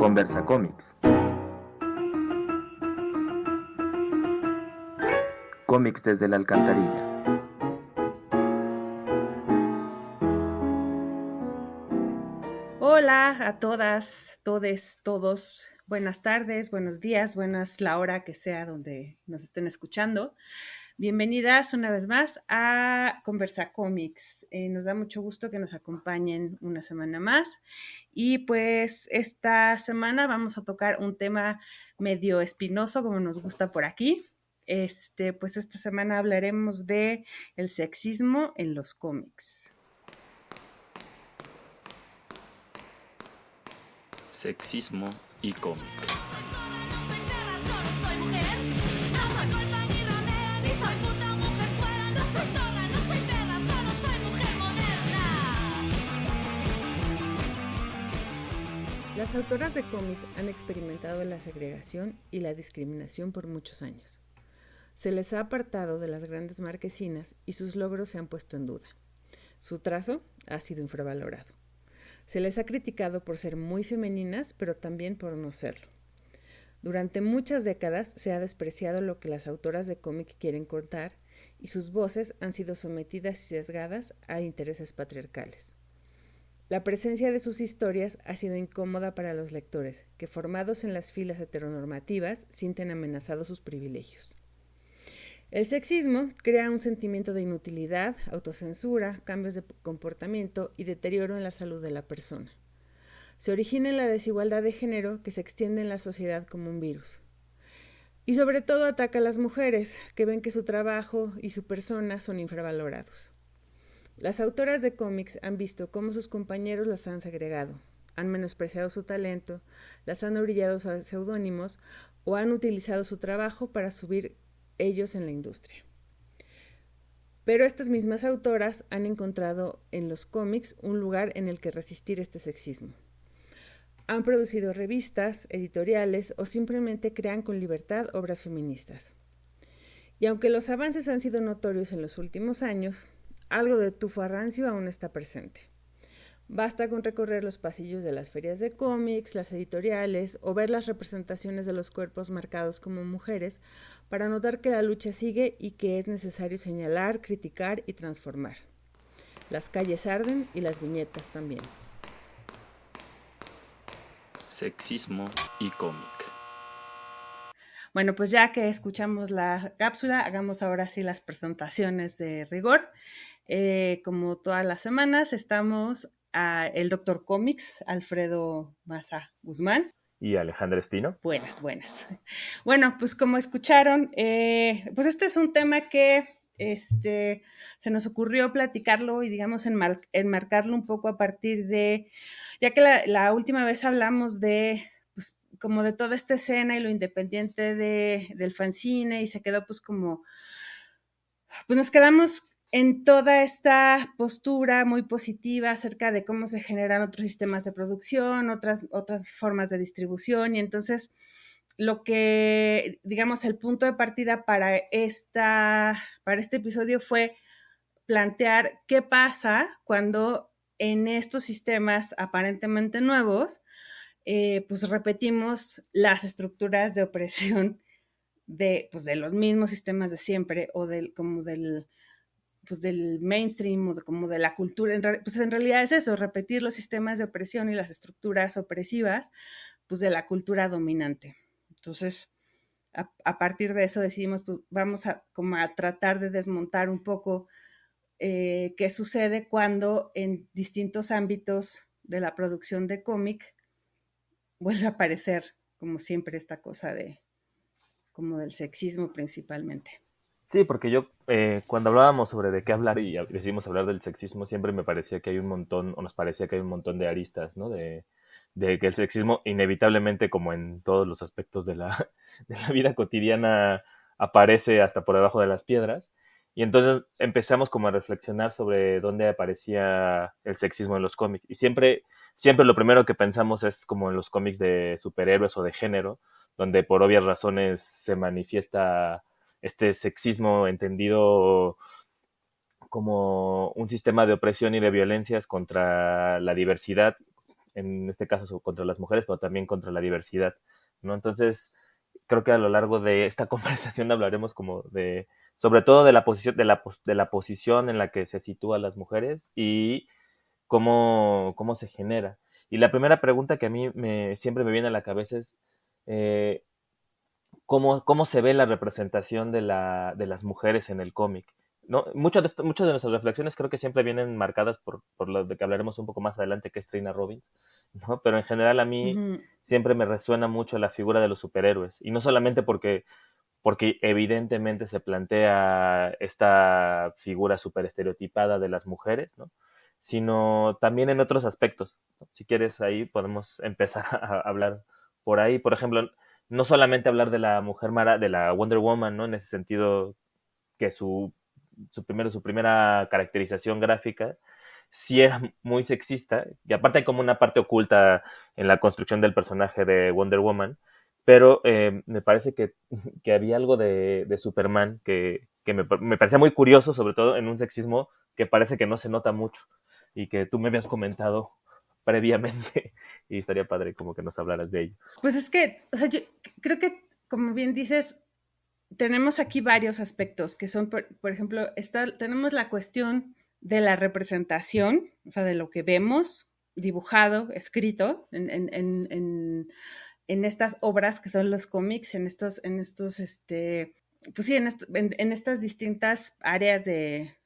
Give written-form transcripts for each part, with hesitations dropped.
Conversa Cómics. Cómics desde la alcantarilla. Hola a todas, todes, todos. Buenas tardes, buenos días, buenas la hora que sea donde nos estén escuchando. Bienvenidas una vez más a Conversa Cómics. Nos da mucho gusto que nos acompañen una semana más. Y pues esta semana vamos a tocar un tema medio espinoso, como nos gusta por aquí. Pues esta semana hablaremos de el sexismo en los cómics. Sexismo y cómic. Las autoras de cómic han experimentado la segregación y la discriminación por muchos años. Se les ha apartado de las grandes marquesinas y sus logros se han puesto en duda. Su trazo ha sido infravalorado. Se les ha criticado por ser muy femeninas, pero también por no serlo. Durante muchas décadas se ha despreciado lo que las autoras de cómic quieren contar y sus voces han sido sometidas y sesgadas a intereses patriarcales. La presencia de sus historias ha sido incómoda para los lectores, que formados en las filas heteronormativas sienten amenazados sus privilegios. El sexismo crea un sentimiento de inutilidad, autocensura, cambios de comportamiento y deterioro en la salud de la persona. Se origina en la desigualdad de género que se extiende en la sociedad como un virus. Y sobre todo ataca a las mujeres, que ven que su trabajo y su persona son infravalorados. Las autoras de cómics han visto cómo sus compañeros las han segregado, han menospreciado su talento, las han orillado a seudónimos o han utilizado su trabajo para subir ellos en la industria. Pero estas mismas autoras han encontrado en los cómics un lugar en el que resistir este sexismo. Han producido revistas, editoriales o simplemente crean con libertad obras feministas. Y aunque los avances han sido notorios en los últimos años, algo de tufo rancio aún está presente. Basta con recorrer los pasillos de las ferias de cómics, las editoriales o ver las representaciones de los cuerpos marcados como mujeres para notar que la lucha sigue y que es necesario señalar, criticar y transformar. Las calles arden y las viñetas también. Sexismo y cómic. Bueno, pues ya que escuchamos la cápsula, hagamos ahora sí las presentaciones de rigor. Como todas las semanas, estamos el Dr. Cómics, Alfredo Maza Guzmán. Y Alejandra Espino. Buenas. Bueno, pues como escucharon, pues este es un tema que se nos ocurrió platicarlo y digamos enmarcarlo un poco a partir de, ya que la última vez hablamos de, pues como de toda esta escena y lo independiente del fanzine y se quedó pues como, pues nos quedamos en toda esta postura muy positiva acerca de cómo se generan otros sistemas de producción, otras formas de distribución, y entonces lo que, digamos, el punto de partida para este episodio fue plantear qué pasa cuando en estos sistemas aparentemente nuevos, pues repetimos las estructuras de opresión de los mismos sistemas de siempre o del mainstream o como de la cultura. Pues en realidad es eso, repetir los sistemas de opresión y las estructuras opresivas pues de la cultura dominante. Entonces, a partir de eso decidimos, pues vamos a tratar de desmontar un poco qué sucede cuando en distintos ámbitos de la producción de cómic vuelve a aparecer, como siempre, esta cosa como del sexismo principalmente. Sí, porque yo, cuando hablábamos sobre de qué hablar y decidimos hablar del sexismo, siempre me parecía que hay un montón, o nos parecía que hay un montón de aristas, ¿no? De que el sexismo inevitablemente, como en todos los aspectos de la vida cotidiana, aparece hasta por debajo de las piedras. Y entonces empezamos como a reflexionar sobre dónde aparecía el sexismo en los cómics. Y siempre lo primero que pensamos es como en los cómics de superhéroes o de género, donde por obvias razones se manifiesta este sexismo entendido como un sistema de opresión y de violencias contra la diversidad en este caso contra las mujeres, pero también contra la diversidad, ¿no? Entonces, creo que a lo largo de esta conversación hablaremos como sobre todo de la posición, de la posición en la que se sitúan las mujeres y cómo se genera. Y la primera pregunta que a mí siempre me viene a la cabeza es cómo se ve la representación de las mujeres en el cómic, ¿no? Muchas de nuestras reflexiones creo que siempre vienen marcadas por lo de que hablaremos un poco más adelante, que es Trina Robbins, ¿no? Pero en general a mí siempre me resuena mucho la figura de los superhéroes, y no solamente porque evidentemente se plantea esta figura súper estereotipada de las mujeres, ¿no? Sino también en otros aspectos, ¿no? Si quieres, ahí podemos empezar a hablar por ahí. Por ejemplo, no solamente hablar de la de la Wonder Woman, ¿no? En ese sentido, que su primera caracterización gráfica sí era muy sexista, y aparte hay como una parte oculta en la construcción del personaje de Wonder Woman, pero me parece que había algo de Superman que me parecía muy curioso, sobre todo en un sexismo que parece que no se nota mucho, y que tú me habías comentado previamente, y estaría padre como que nos hablaras de ello. Pues es que, o sea, yo creo que, como bien dices, tenemos aquí varios aspectos que son, por ejemplo, tenemos la cuestión de la representación, o sea, de lo que vemos dibujado, escrito en estas obras que son los cómics, pues sí, en estas distintas áreas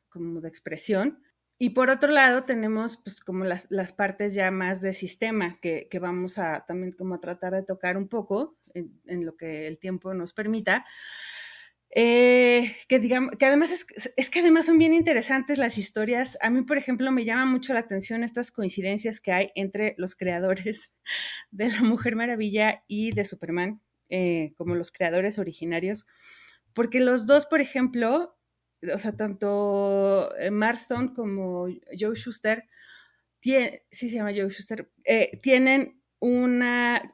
como de expresión. Y por otro lado tenemos pues como las partes ya más de sistema que vamos a también como a tratar de tocar un poco en lo que el tiempo nos permita. Que además es que además son bien interesantes las historias. A mí, por ejemplo, me llama mucho la atención estas coincidencias que hay entre los creadores de la Mujer Maravilla y de Superman, como los creadores originarios, porque los dos, por ejemplo, o sea, tanto Marston como Joe Shuster, sí se llama Joe Shuster, tienen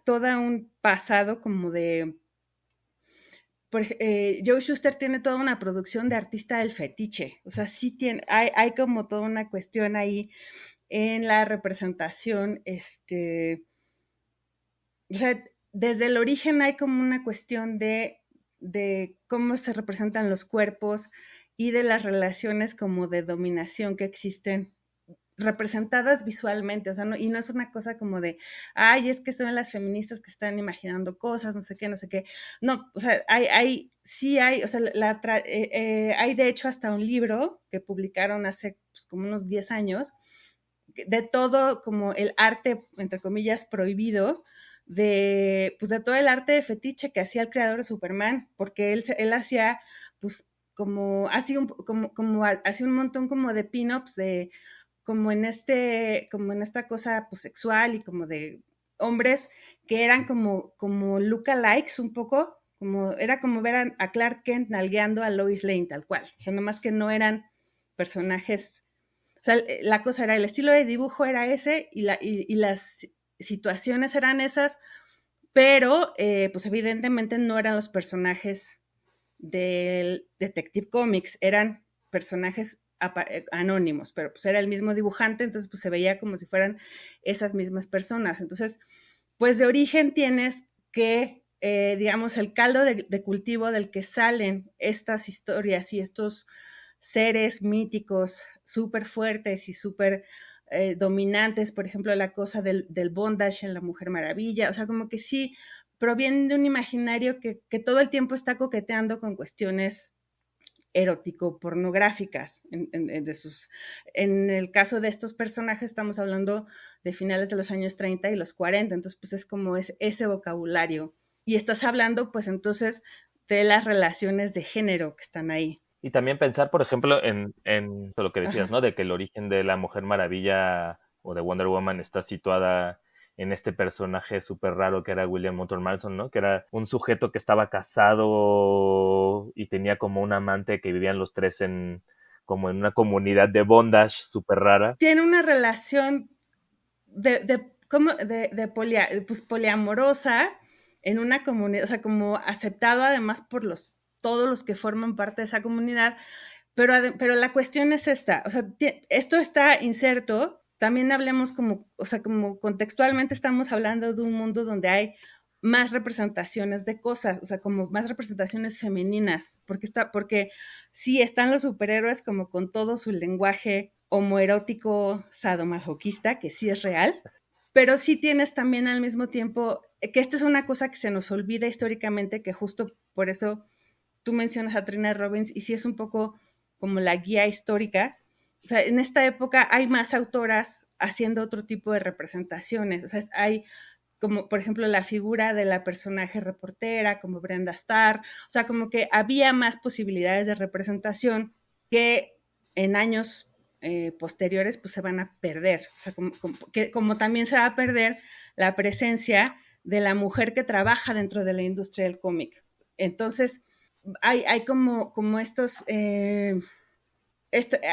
toda un pasado como de... Joe Shuster tiene toda una producción de artista del fetiche, o sea, sí hay como toda una cuestión ahí en la representación, o sea, desde el origen hay como una cuestión de cómo se representan los cuerpos y de las relaciones como de dominación que existen representadas visualmente, o sea, y no es una cosa como de, ay, es que son las feministas que están imaginando cosas, no sé qué, no, o sea, sí hay, o sea, hay de hecho hasta un libro que publicaron hace pues, como unos 10 años, de todo como el arte, entre comillas, prohibido, pues de todo el arte de fetiche que hacía el creador de Superman, porque él hacía, pues, hacía un montón como de pin-ups como en esta cosa pues, sexual y como de hombres que eran como lookalikes un poco, era como ver a Clark Kent nalgueando a Lois Lane tal cual, o sea, nomás que no eran personajes, o sea, la cosa era, el estilo de dibujo era ese y las situaciones eran esas, pero pues evidentemente no eran los personajes del Detective Comics, eran personajes anónimos, pero pues era el mismo dibujante, entonces pues se veía como si fueran esas mismas personas. Entonces, pues de origen tienes que, digamos, el caldo de cultivo del que salen estas historias y estos seres míticos súper fuertes y súper dominantes, por ejemplo, la cosa del bondage en la Mujer Maravilla, o sea, como que sí provienen de un imaginario que todo el tiempo está coqueteando con cuestiones erótico-pornográficas. En el caso de estos personajes estamos hablando de finales de los años 30 y los 40, entonces pues es como ese vocabulario. Y estás hablando pues entonces de las relaciones de género que están ahí. Y también pensar, por ejemplo, en lo que decías, ¿no? De que el origen de la Mujer Maravilla o de Wonder Woman está situada en este personaje súper raro que era William Moulton Marston, ¿no? Que era un sujeto que estaba casado y tenía como un amante que vivían los tres como en una comunidad de bondage súper rara. Tiene una relación pues, poliamorosa en una comunidad, o sea, como aceptado además por todos los que forman parte de esa comunidad, pero la cuestión es esta, o sea, esto está inserto también hablemos como, o sea, como contextualmente estamos hablando de un mundo donde hay más representaciones de cosas, o sea, como más representaciones femeninas, porque sí están los superhéroes como con todo su lenguaje homoerótico sadomasoquista, que sí es real, pero sí tienes también al mismo tiempo, que esta es una cosa que se nos olvida históricamente, que justo por eso tú mencionas a Trina Robbins, y sí es un poco como la guía histórica. O sea, en esta época hay más autoras haciendo otro tipo de representaciones. O sea, hay como, por ejemplo, la figura de la personaje reportera, como Brenda Starr. O sea, como que había más posibilidades de representación que en años posteriores pues se van a perder. O sea, como también se va a perder la presencia de la mujer que trabaja dentro de la industria del cómic. Entonces, hay como estos,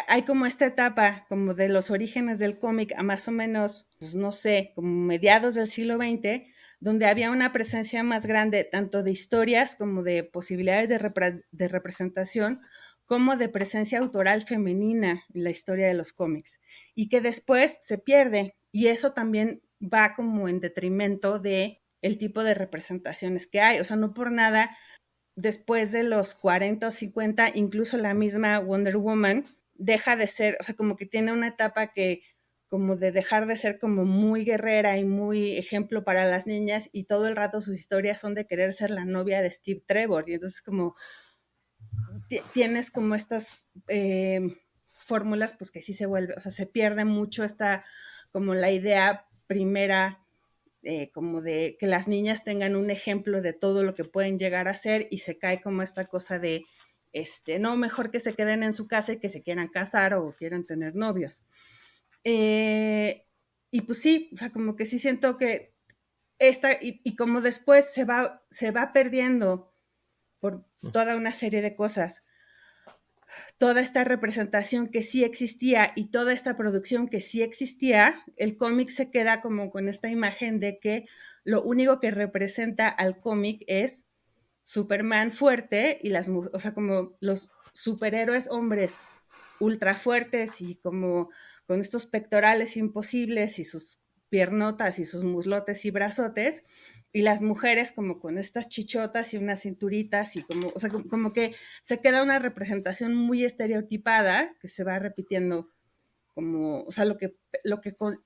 hay como esta etapa como de los orígenes del cómic a más o menos, pues no sé, como mediados del siglo XX, donde había una presencia más grande tanto de historias como de posibilidades de representación, como de presencia autoral femenina en la historia de los cómics, y que después se pierde, y eso también va como en detrimento de el tipo de representaciones que hay. O sea, no por nada después de los 40 o 50, incluso la misma Wonder Woman deja de ser, o sea, como que tiene una etapa que como de dejar de ser como muy guerrera y muy ejemplo para las niñas, y todo el rato sus historias son de querer ser la novia de Steve Trevor, y entonces como tienes como estas fórmulas pues que sí se vuelve, o sea, se pierde mucho esta como la idea primera como de que las niñas tengan un ejemplo de todo lo que pueden llegar a hacer, y se cae como esta cosa de, no, mejor que se queden en su casa y que se quieran casar o quieran tener novios. Y pues sí, o sea, como que sí siento que y como después se va perdiendo por toda una serie de cosas, toda esta representación que sí existía y toda esta producción que sí existía, el cómic se queda como con esta imagen de que lo único que representa al cómic es Superman fuerte y o sea, como los superhéroes hombres ultra fuertes y como con estos pectorales imposibles y sus piernotas y sus muslotes y brazotes, y las mujeres como con estas chichotas y unas cinturitas, y como, o sea, como que se queda una representación muy estereotipada que se va repitiendo como, o sea, lo que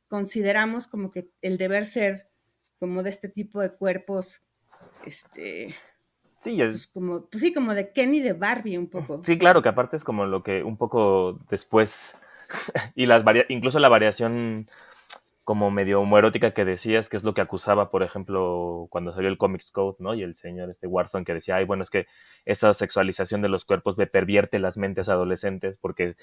consideramos como que el deber ser como de este tipo de cuerpos, Sí, pues como, pues sí, como de Ken y de Barbie un poco. sí, claro, que aparte es como lo que un poco después, y incluso la variación como medio homoerótica que decías, que es lo que acusaba, por ejemplo, cuando salió el Comics Code, ¿no? Y el señor Warson que decía, ay, bueno, es que esa sexualización de los cuerpos pervierte las mentes adolescentes porque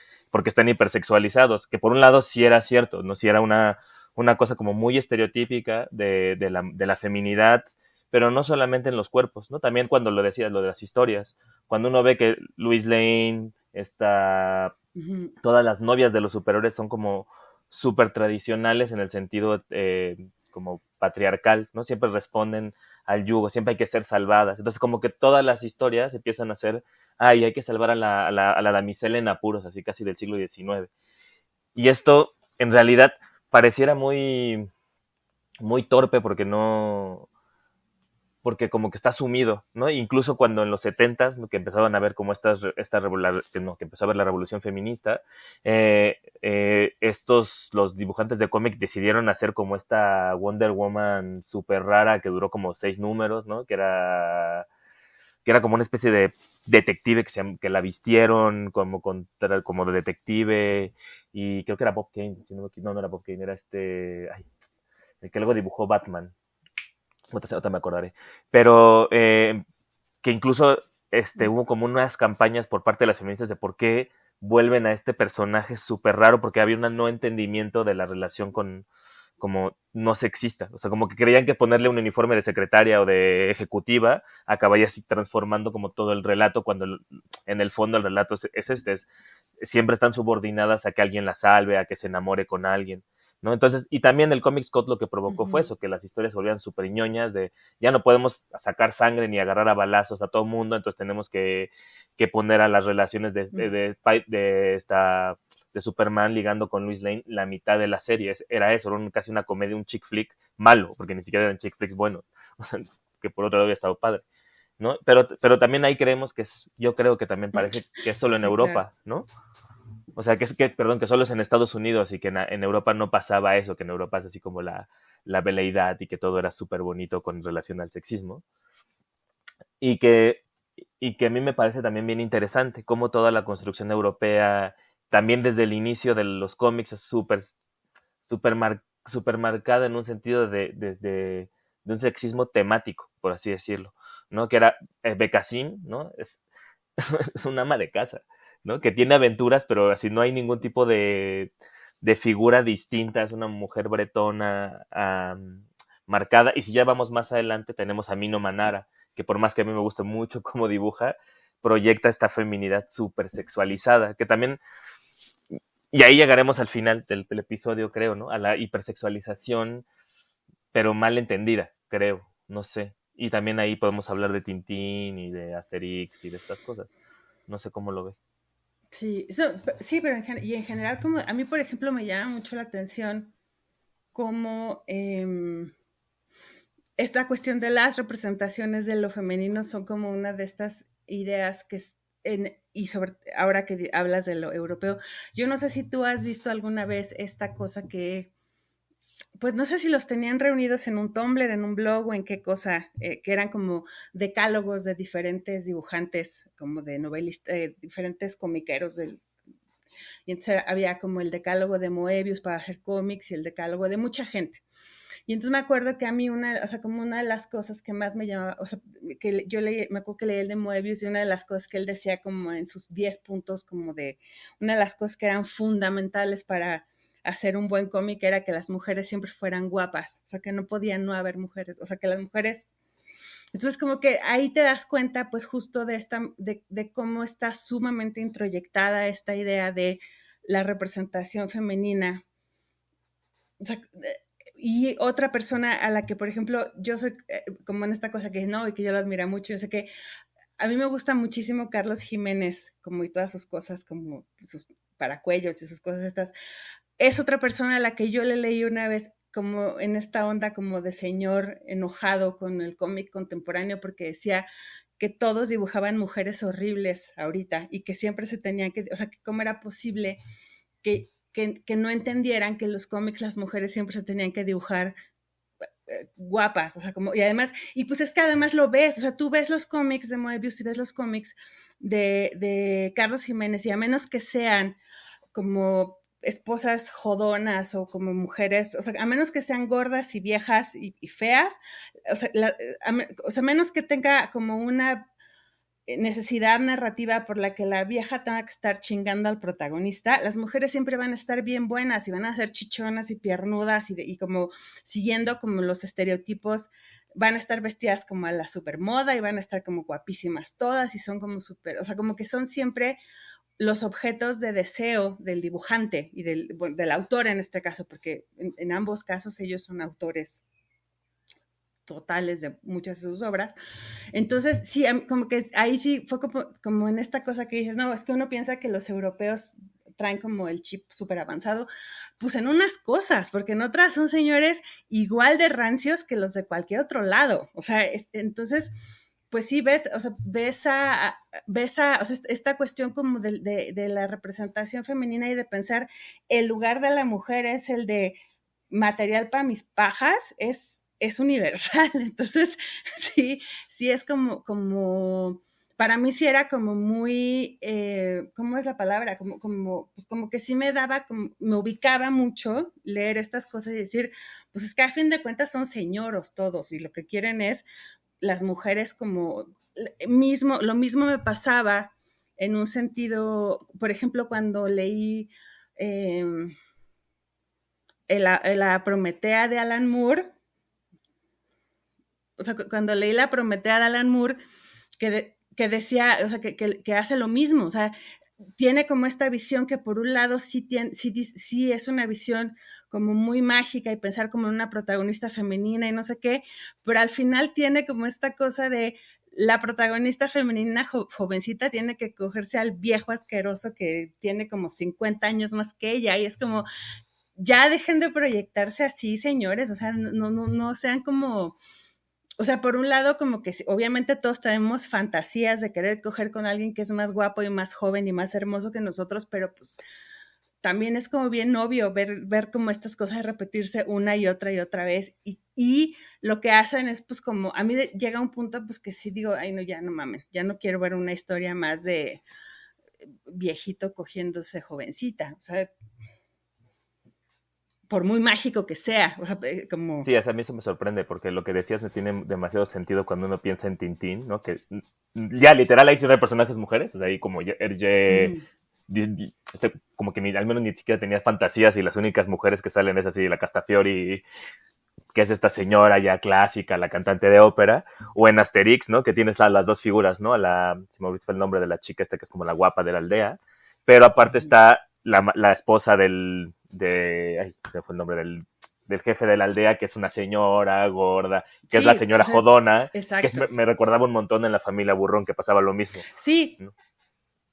están hipersexualizados, que por un lado sí era cierto, ¿no? Sí era una cosa como muy estereotípica de la feminidad, pero no solamente en los cuerpos, ¿no? También cuando lo decías, lo de las historias, cuando uno ve que Louise Lane, todas las novias de los superhéroes son como súper tradicionales en el sentido como patriarcal, ¿no? Siempre responden al yugo, siempre hay que ser salvadas. Entonces como que todas las historias empiezan a ser, ay, hay que salvar a la damisela en apuros, así casi del siglo XIX. Y esto en realidad pareciera muy, muy torpe porque como que está sumido, ¿no? Incluso cuando en los 70s, ¿no? Que empezaban a ver como que empezó a ver la revolución feminista, los dibujantes de cómic decidieron hacer como esta Wonder Woman súper rara que duró como 6 números, ¿no? Que era como una especie de detective que la vistieron como de detective, y creo que era Bob Kane, no era Bob Kane, era el que luego dibujó Batman. Ahorita me acordaré. Pero que incluso hubo como unas campañas por parte de las feministas de por qué vuelven a este personaje súper raro, porque había un no entendimiento de la relación como no sexista. O sea, como que creían que ponerle un uniforme de secretaria o de ejecutiva acabaría así transformando como todo el relato, cuando en el fondo el relato siempre están subordinadas a que alguien la salve, a que se enamore con alguien, ¿no? Entonces, y también el Comics Code lo que provocó fue eso, que las historias se volvían súper ñoñas, de ya no podemos sacar sangre ni agarrar a balazos a todo mundo, entonces tenemos que poner a las relaciones de de Superman ligando con Lois Lane la mitad de la serie. Era eso, era casi una comedia, un chick flick malo, porque ni siquiera eran chick flicks buenos, que por otro lado había estado padre, ¿no? Pero también ahí creemos yo creo que también parece que es solo en Sí, Europa, claro. ¿no? O sea, que solo es en Estados Unidos y que en Europa no pasaba eso, que en Europa es así como la veleidad y que todo era súper bonito con relación al sexismo. Y que, y que a mí me parece también bien interesante cómo toda la construcción europea, también desde el inicio de los cómics, es súper marcada en un sentido de un sexismo temático, por así decirlo, ¿no? Que era Becassin, ¿no? Es un ama de casa, ¿no? Que tiene aventuras, pero así no hay ningún tipo de figura distinta, es una mujer bretona marcada. Y si ya vamos más adelante, tenemos a Mino Manara, que por más que a mí me guste mucho cómo dibuja, proyecta esta feminidad súper sexualizada, que también, y ahí llegaremos al final del episodio, creo, ¿no? A la hipersexualización, pero mal entendida, creo, no sé. Y también ahí podemos hablar de Tintín y de Asterix y de estas cosas. No sé cómo lo ves. Sí, sí, pero en general, como a mí, por ejemplo, me llama mucho la atención cómo esta cuestión de las representaciones de lo femenino son como una de estas ideas que y sobre ahora que hablas de lo europeo, yo no sé si tú has visto alguna vez esta cosa que, pues no sé si los tenían reunidos en un Tumblr, en un blog o en qué cosa, que eran como decálogos de diferentes dibujantes, como de novelistas, diferentes comiqueros y entonces había como el decálogo de Moebius para hacer cómics y el decálogo de mucha gente. Y entonces me acuerdo que a mí como una de las cosas que más me llamaba, o sea, que yo me acuerdo que leí el de Moebius y una de las cosas que él decía como en sus 10 puntos, como de una de las cosas que eran fundamentales para hacer un buen cómic era que las mujeres siempre fueran guapas, o sea, que no podían no haber mujeres, o sea, que las mujeres... Entonces, como que ahí te das cuenta, pues, justo de cómo está sumamente introyectada esta idea de la representación femenina. O sea, y otra persona a la que, por ejemplo, yo soy como en esta cosa que no, y que yo lo admiro mucho, yo sé que a mí me gusta muchísimo Carlos Jiménez, como y todas sus cosas, como sus paracuellos y sus cosas estas. Es otra persona a la que yo le leí una vez como en esta onda como de señor enojado con el cómic contemporáneo porque decía que todos dibujaban mujeres horribles ahorita y que siempre se tenían que, o sea, que cómo era posible que no entendieran que en los cómics las mujeres siempre se tenían que dibujar guapas, o sea, como, y además, y pues es que además lo ves, o sea, tú ves los cómics de Moebius y ves los cómics de Carlos Jiménez y a menos que sean como esposas jodonas o como mujeres, o sea, a menos que sean gordas y viejas y feas, o sea, o sea, menos que tenga como una necesidad narrativa por la que la vieja tenga que estar chingando al protagonista, las mujeres siempre van a estar bien buenas y van a ser chichonas y piernudas y como siguiendo como los estereotipos, van a estar vestidas como a la supermoda y van a estar como guapísimas todas y son como súper, o sea, como que son siempre los objetos de deseo del dibujante y del autor en este caso, porque en ambos casos ellos son autores totales de muchas de sus obras. Entonces, sí, como que ahí sí fue como en esta cosa que dices, no, es que uno piensa que los europeos traen como el chip súper avanzado, pues en unas cosas, porque en otras son señores igual de rancios que los de cualquier otro lado. O sea, entonces, pues sí ves, o sea, o sea, esta cuestión como de la representación femenina y de pensar el lugar de la mujer es el de material para mis pajas, es universal. Entonces, sí es como, para mí sí era como muy, ¿cómo es la palabra? Pues como que sí me daba, me ubicaba mucho leer estas cosas y decir, pues es que a fin de cuentas son señoros todos y lo que quieren es las mujeres como, lo mismo me pasaba en un sentido, por ejemplo, cuando leí la Prometea de Alan Moore, o sea, cuando leí la Prometea de Alan Moore, que decía, o sea, que hace lo mismo, o sea, tiene como esta visión que por un lado sí es una visión como muy mágica y pensar como en una protagonista femenina y no sé qué, pero al final tiene como esta cosa de la protagonista femenina jovencita tiene que cogerse al viejo asqueroso que tiene como 50 años más que ella, y es como, ya dejen de proyectarse así, señores, o sea, no sean como, o sea, por un lado como que obviamente todos tenemos fantasías de querer coger con alguien que es más guapo y más joven y más hermoso que nosotros, pero pues también es como bien obvio ver como estas cosas repetirse una y otra vez, y lo que hacen es pues como, a mí llega un punto pues que sí digo, ay no, ya no mamen, ya no quiero ver una historia más de viejito cogiéndose jovencita, o sea, por muy mágico que sea, o sea, como... Sí, a mí eso me sorprende, porque lo que decías me tiene demasiado sentido cuando uno piensa en Tintín, ¿no? Que ya literal ahí sí no hay personajes mujeres, o sea, ahí como como que al menos ni siquiera tenía fantasías, y las únicas mujeres que salen es así, la Castafiori, que es esta señora ya clásica, la cantante de ópera, o en Asterix, ¿no? Que tienes las dos figuras, ¿no? Si me olvidó el nombre de la chica esta que es como la guapa de la aldea, pero aparte está la esposa ay, se fue el nombre del jefe de la aldea, que es una señora gorda, que es la señora jodona, exacto. que me recordaba un montón en La Familia Burrón, que pasaba lo mismo. Sí. ¿No?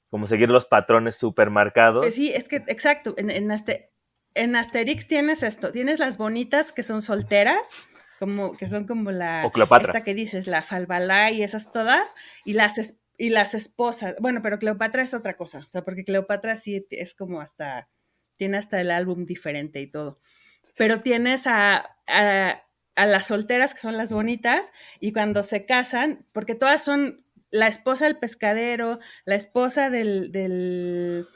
Como seguir los patrones súper marcados. Sí, es que, exacto, en Asterix tienes esto, tienes las bonitas que son solteras, como que son como o Cleopatra. esta que dices, la Falbalá y esas todas, y las esposas, bueno, pero Cleopatra es otra cosa, o sea, porque Cleopatra sí es como tiene hasta el álbum diferente y todo, pero tienes a las solteras que son las bonitas, y cuando se casan, porque todas son la esposa del pescadero, la esposa del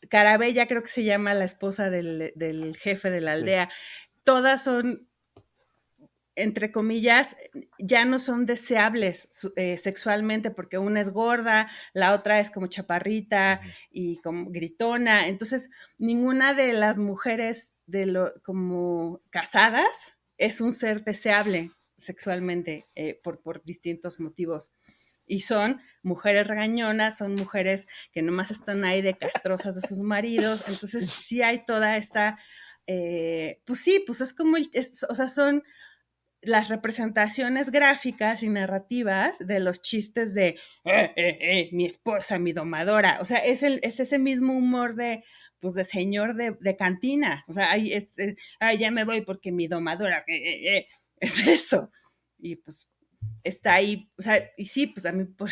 Carabella, creo que se llama la esposa del jefe de la aldea, todas son, entre comillas, ya no son deseables sexualmente, porque una es gorda, la otra es como chaparrita y como gritona, entonces ninguna de las mujeres como casadas es un ser deseable sexualmente por distintos motivos. Y son mujeres regañonas, son mujeres que nomás están ahí de castrosas de sus maridos, entonces sí hay toda esta, pues sí, pues es como, o sea, son las representaciones gráficas y narrativas de los chistes de mi esposa, mi domadora, o sea, es ese mismo humor de, pues, de señor de cantina, o sea, ya me voy porque mi domadora, es eso, y pues está ahí, o sea, y sí, pues a mí, o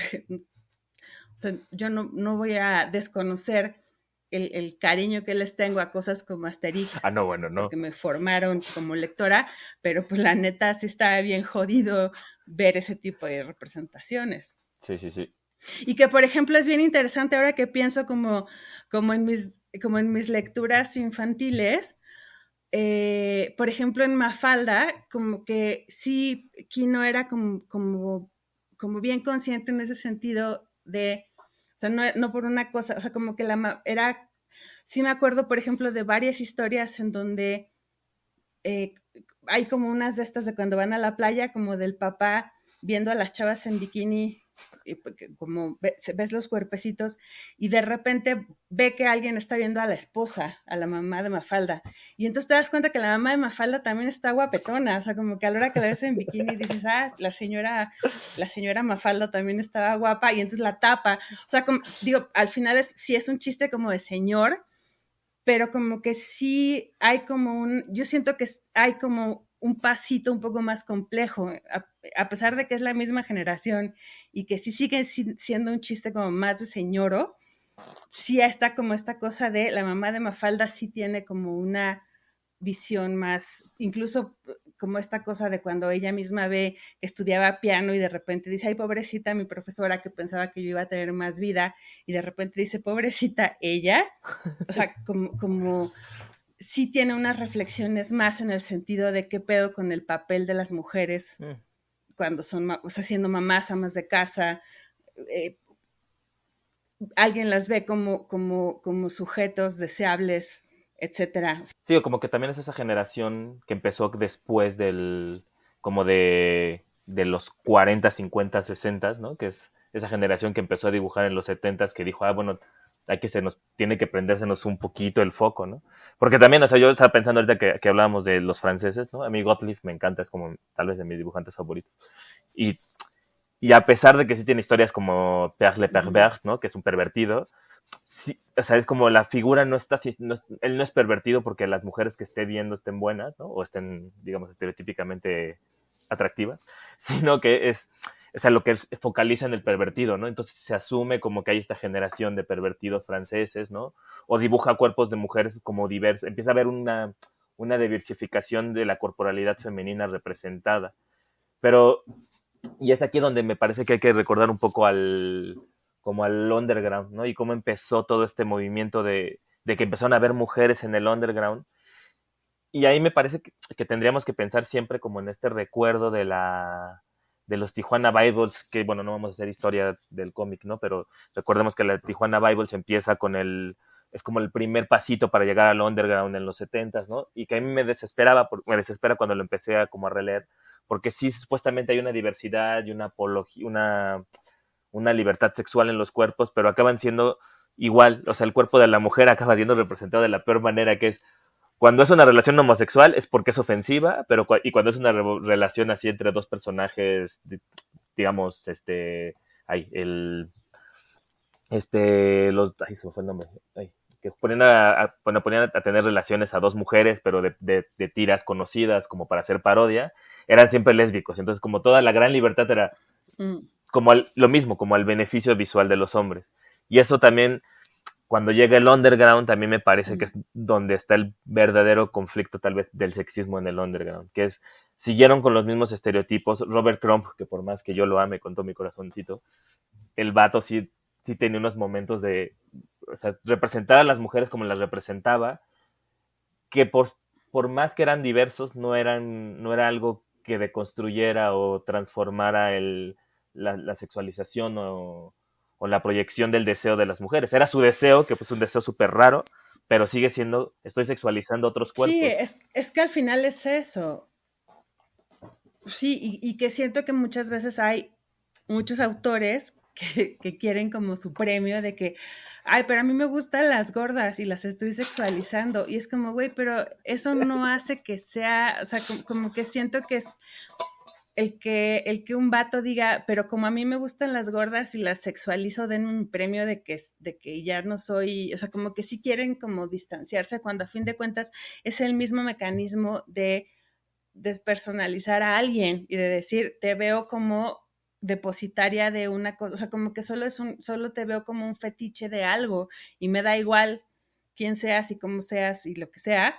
sea, yo no voy a desconocer el cariño que les tengo a cosas como Asterix, no, bueno, no. porque me formaron como lectora, pero pues la neta sí está bien jodido ver ese tipo de representaciones. Sí. Y que, por ejemplo, es bien interesante ahora que pienso como en mis lecturas infantiles. Por ejemplo, en Mafalda, como que sí, Kino era como bien consciente en ese sentido de, o sea, no por una cosa, o sea, como que sí me acuerdo, por ejemplo, de varias historias en donde hay como unas de estas de cuando van a la playa, como del papá viendo a las chavas en bikini, como ves los cuerpecitos, y de repente ve que alguien está viendo a la esposa, a la mamá de Mafalda, y entonces te das cuenta que la mamá de Mafalda también está guapetona, o sea, como que a la hora que la ves en bikini dices, la señora Mafalda también estaba guapa, y entonces la tapa, o sea, digo, al final sí es un chiste como de señor, pero como que sí hay como yo siento que hay como un pasito un poco más complejo, a pesar de que es la misma generación y que sí sigue siendo un chiste como más de señoro, sí está como esta cosa de la mamá de Mafalda sí tiene como una visión más, incluso como esta cosa de cuando ella misma ve que estudiaba piano y de repente dice, ay, pobrecita mi profesora que pensaba que yo iba a tener más vida, y de repente dice, pobrecita ella, o sea, como sí tiene unas reflexiones más en el sentido de qué pedo con el papel de las mujeres cuando son, o sea, siendo mamás, amas de casa, alguien las ve como sujetos deseables, etcétera. Sí, o como que también es esa generación que empezó después como de los 40, 50, 60, ¿no? Que es esa generación que empezó a dibujar en los 70, que dijo, bueno, tiene que prendérsenos un poquito el foco, ¿no? Porque también, o sea, yo estaba pensando ahorita que hablábamos de los franceses, ¿no? A mí Gottlieb me encanta, es como tal vez de mis dibujantes favoritos. Y Y a pesar de que sí tiene historias como Pierre le Pervers, ¿no? Que es un pervertido, sí, o sea, es como la figura no está, él no es pervertido porque las mujeres que esté viendo estén buenas, ¿no? O estén, digamos, estereotípicamente atractivas, sino que es a lo que focaliza en el pervertido, ¿no? Entonces se asume como que hay esta generación de pervertidos franceses, ¿no? O dibuja cuerpos de mujeres como diversos, empieza a haber una diversificación de la corporalidad femenina representada. Pero, y es aquí donde me parece que hay que recordar un poco como al underground, ¿no? Y cómo empezó todo este movimiento de que empezaron a haber mujeres en el underground. Y ahí me parece que tendríamos que pensar siempre como en este recuerdo de los Tijuana Bibles, que bueno, no vamos a hacer historia del cómic, ¿no? Pero recordemos que la Tijuana Bibles empieza es como el primer pasito para llegar al underground en los 70s, ¿no? Y que a mí me desespera cuando lo empecé como a releer, porque sí, supuestamente hay una diversidad y una apología, una libertad sexual en los cuerpos, pero acaban siendo igual, o sea, el cuerpo de la mujer acaba siendo representado de la peor manera, que es cuando es una relación homosexual es porque es ofensiva, y cuando es una relación así entre dos personajes, digamos, ay, se me fue el nombre, ay, que ponían a tener relaciones a dos mujeres, pero de tiras conocidas como para hacer parodia, eran siempre lésbicos, entonces como toda la gran libertad era como lo mismo, como al beneficio visual de los hombres, y eso también cuando llega el underground también me parece que es donde está el verdadero conflicto tal vez del sexismo en el underground, que es, siguieron con los mismos estereotipos. Robert Crumb, que por más que yo lo ame con todo mi corazoncito, el vato sí tenía unos momentos o sea, representar a las mujeres como las representaba, que por más que eran diversos, no era algo que deconstruyera o transformara la sexualización o la proyección del deseo de las mujeres. Era su deseo, que pues un deseo súper raro, pero sigue siendo, estoy sexualizando otros Sí, cuerpos. es que al final es eso. Sí, y que siento que muchas veces hay muchos autores que quieren como su premio de que, ay, pero a mí me gustan las gordas y las estoy sexualizando. Y es como, güey, pero eso no hace que sea, o sea, como que siento que es el que un vato diga, pero como a mí me gustan las gordas y las sexualizo, denme un premio de que ya no soy, o sea, como que sí quieren como distanciarse cuando a fin de cuentas es el mismo mecanismo de despersonalizar a alguien y de decir, te veo como depositaria de una cosa, o sea, como que solo te veo como un fetiche de algo y me da igual quién seas y cómo seas y lo que sea,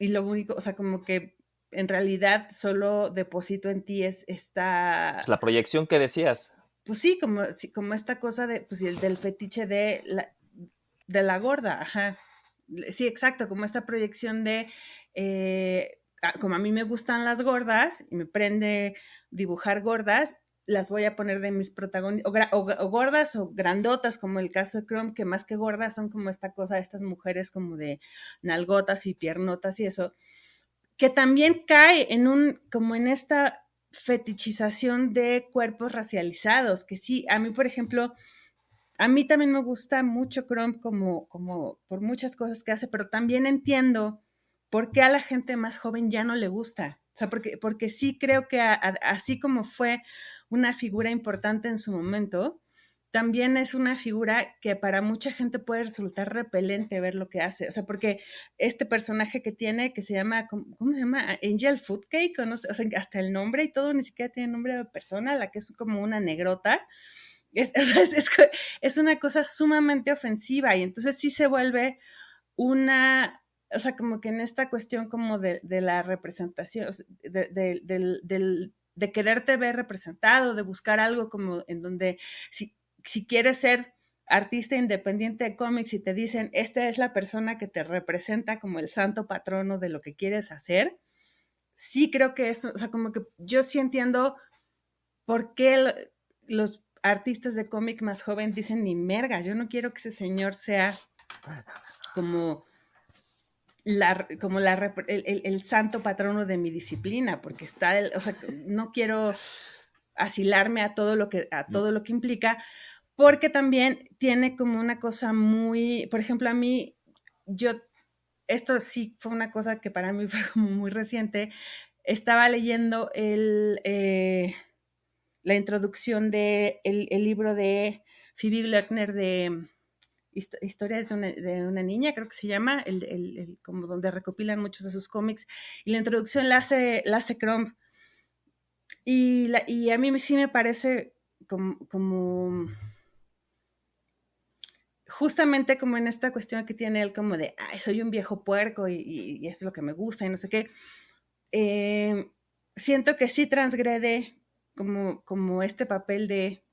y lo único, o sea, como que en realidad solo deposito en ti es Pues esta, la proyección que decías. pues sí, como esta cosa de, pues el del fetiche de la gorda, ajá. Sí, exacto, como esta proyección de, como a mí me gustan las gordas y me prende dibujar gordas, las voy a poner de mis protagonistas, o gordas o grandotas, como el caso de Chrome, que más que gordas son como esta cosa, estas mujeres como de nalgotas y piernotas y eso, que también cae como en esta fetichización de cuerpos racializados, que sí, a mí, por ejemplo, a mí también me gusta mucho Chrome como por muchas cosas que hace, pero también entiendo por qué a la gente más joven ya no le gusta. O sea, porque sí creo que así como fue una figura importante en su momento, también es una figura que para mucha gente puede resultar repelente ver lo que hace. O sea, porque este personaje que tiene, que se llama, ¿cómo se llama? Angel Foodcake, o no sé, o sea, hasta el nombre y todo, ni siquiera tiene nombre de persona, la que es como una negrota. Es una cosa sumamente ofensiva y entonces sí se vuelve o sea, como que en esta cuestión como de la representación, o sea, de quererte ver representado, de buscar algo como en donde si quieres ser artista independiente de cómics y te dicen, esta es la persona que te representa como el santo patrono de lo que quieres hacer, sí creo que eso, o sea, como que yo sí entiendo por qué los artistas de cómic más joven dicen ni merga, yo no quiero que ese señor sea como el santo patrono de mi disciplina, porque o sea, no quiero asilarme a todo lo que implica, porque también tiene como una cosa muy, por ejemplo, a mí, esto sí fue una cosa que para mí fue como muy reciente, estaba leyendo la introducción de el libro de Phoebe Gloeckner de Historias de una niña, creo que se llama, como donde recopilan muchos de sus cómics, y la introducción la hace Crumb. Y a mí sí me parece como justamente como en esta cuestión que tiene él como de, ay, soy un viejo puerco y eso es lo que me gusta y no sé qué. Siento que sí transgrede como este papel de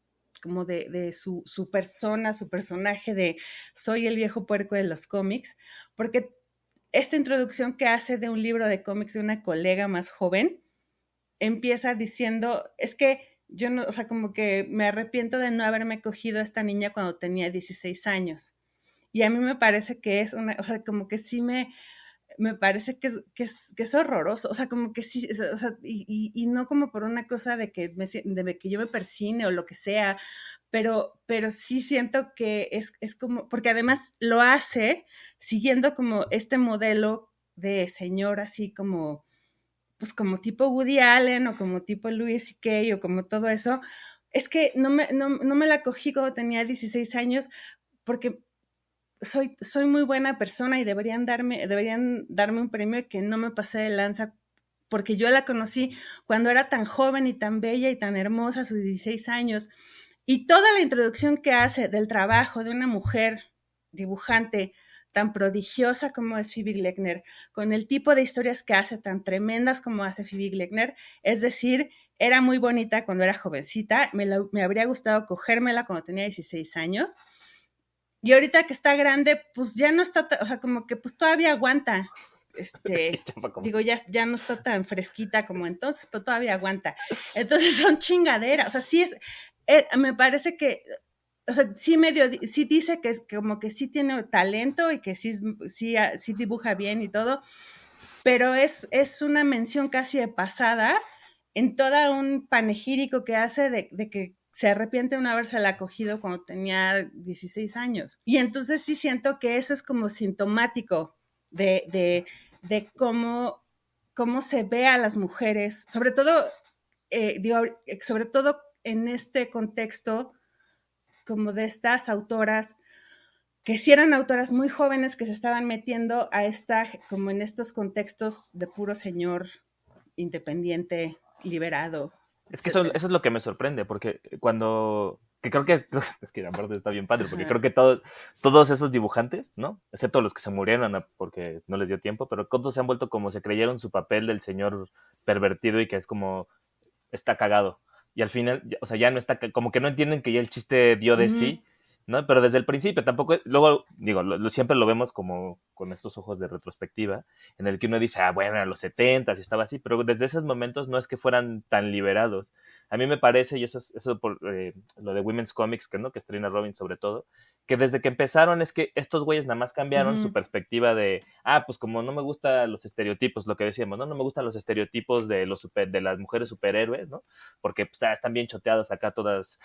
como de su persona, su personaje de soy el viejo puerco de los cómics, porque esta introducción que hace de un libro de cómics de una colega más joven, empieza diciendo, es que yo no, o sea, como que me arrepiento de no haberme cogido a esta niña cuando tenía 16 años. Y a mí me parece que es una, o sea, como que sí me parece que es horroroso, o sea, como que sí, o sea, y no como por una cosa de que, de que yo me persine o lo que sea, pero sí siento que es como, porque además lo hace siguiendo como este modelo de señor así como, pues como tipo Woody Allen o como tipo Louis C.K. o como todo eso, es que no me la cogí cuando tenía 16 años porque soy muy buena persona y deberían darme un premio que no me pasé de lanza porque yo la conocí cuando era tan joven y tan bella y tan hermosa a sus 16 años. Y toda la introducción que hace del trabajo de una mujer dibujante tan prodigiosa como es Phoebe Gloeckner, con el tipo de historias que hace tan tremendas como hace Phoebe Gloeckner, es decir, era muy bonita cuando era jovencita, me habría gustado cogérmela cuando tenía 16 años, y ahorita que está grande, pues ya no está, o sea, como que pues todavía aguanta. Digo, ya no está tan fresquita como entonces, pero todavía aguanta. Entonces son chingaderas, o sea, sí me parece que, o sea, sí dice que es como que sí tiene talento y que sí dibuja bien y todo, pero es una mención casi de pasada en todo un panegírico que hace de que se arrepiente de no habérsela acogido cuando tenía 16 años. Y entonces sí siento que eso es como sintomático de cómo se ve a las mujeres, sobre todo, sobre todo en este contexto como de estas autoras que sí eran autoras muy jóvenes que se estaban metiendo como en estos contextos de puro señor independiente, liberado, Es que eso etcétera. es lo que me sorprende, porque que creo que, es que aparte está bien padre, porque Ajá. creo que todos esos dibujantes, ¿no? Excepto los que se murieron porque no les dio tiempo, pero todos se han vuelto como se creyeron su papel del señor pervertido y que es como, está cagado. Y al final, o sea, ya no está, como que no entienden que ya el chiste dio de Ujú. sí, ¿no? Pero desde el principio tampoco, luego, digo, siempre lo vemos como con estos ojos de retrospectiva, en el que uno dice, ah, bueno, a los 70 y estaba así, pero desde esos momentos no es que fueran tan liberados. A mí me parece, y eso por lo de Women's Comics, que no, que es Trina Robbins sobre todo, que desde que empezaron es que estos güeyes nada más cambiaron su Ujú. perspectiva de, ah, pues como no me gustan los estereotipos, lo que decíamos, no me gustan los estereotipos de de las mujeres superhéroes, ¿no? Porque pues, están bien choteadas acá todas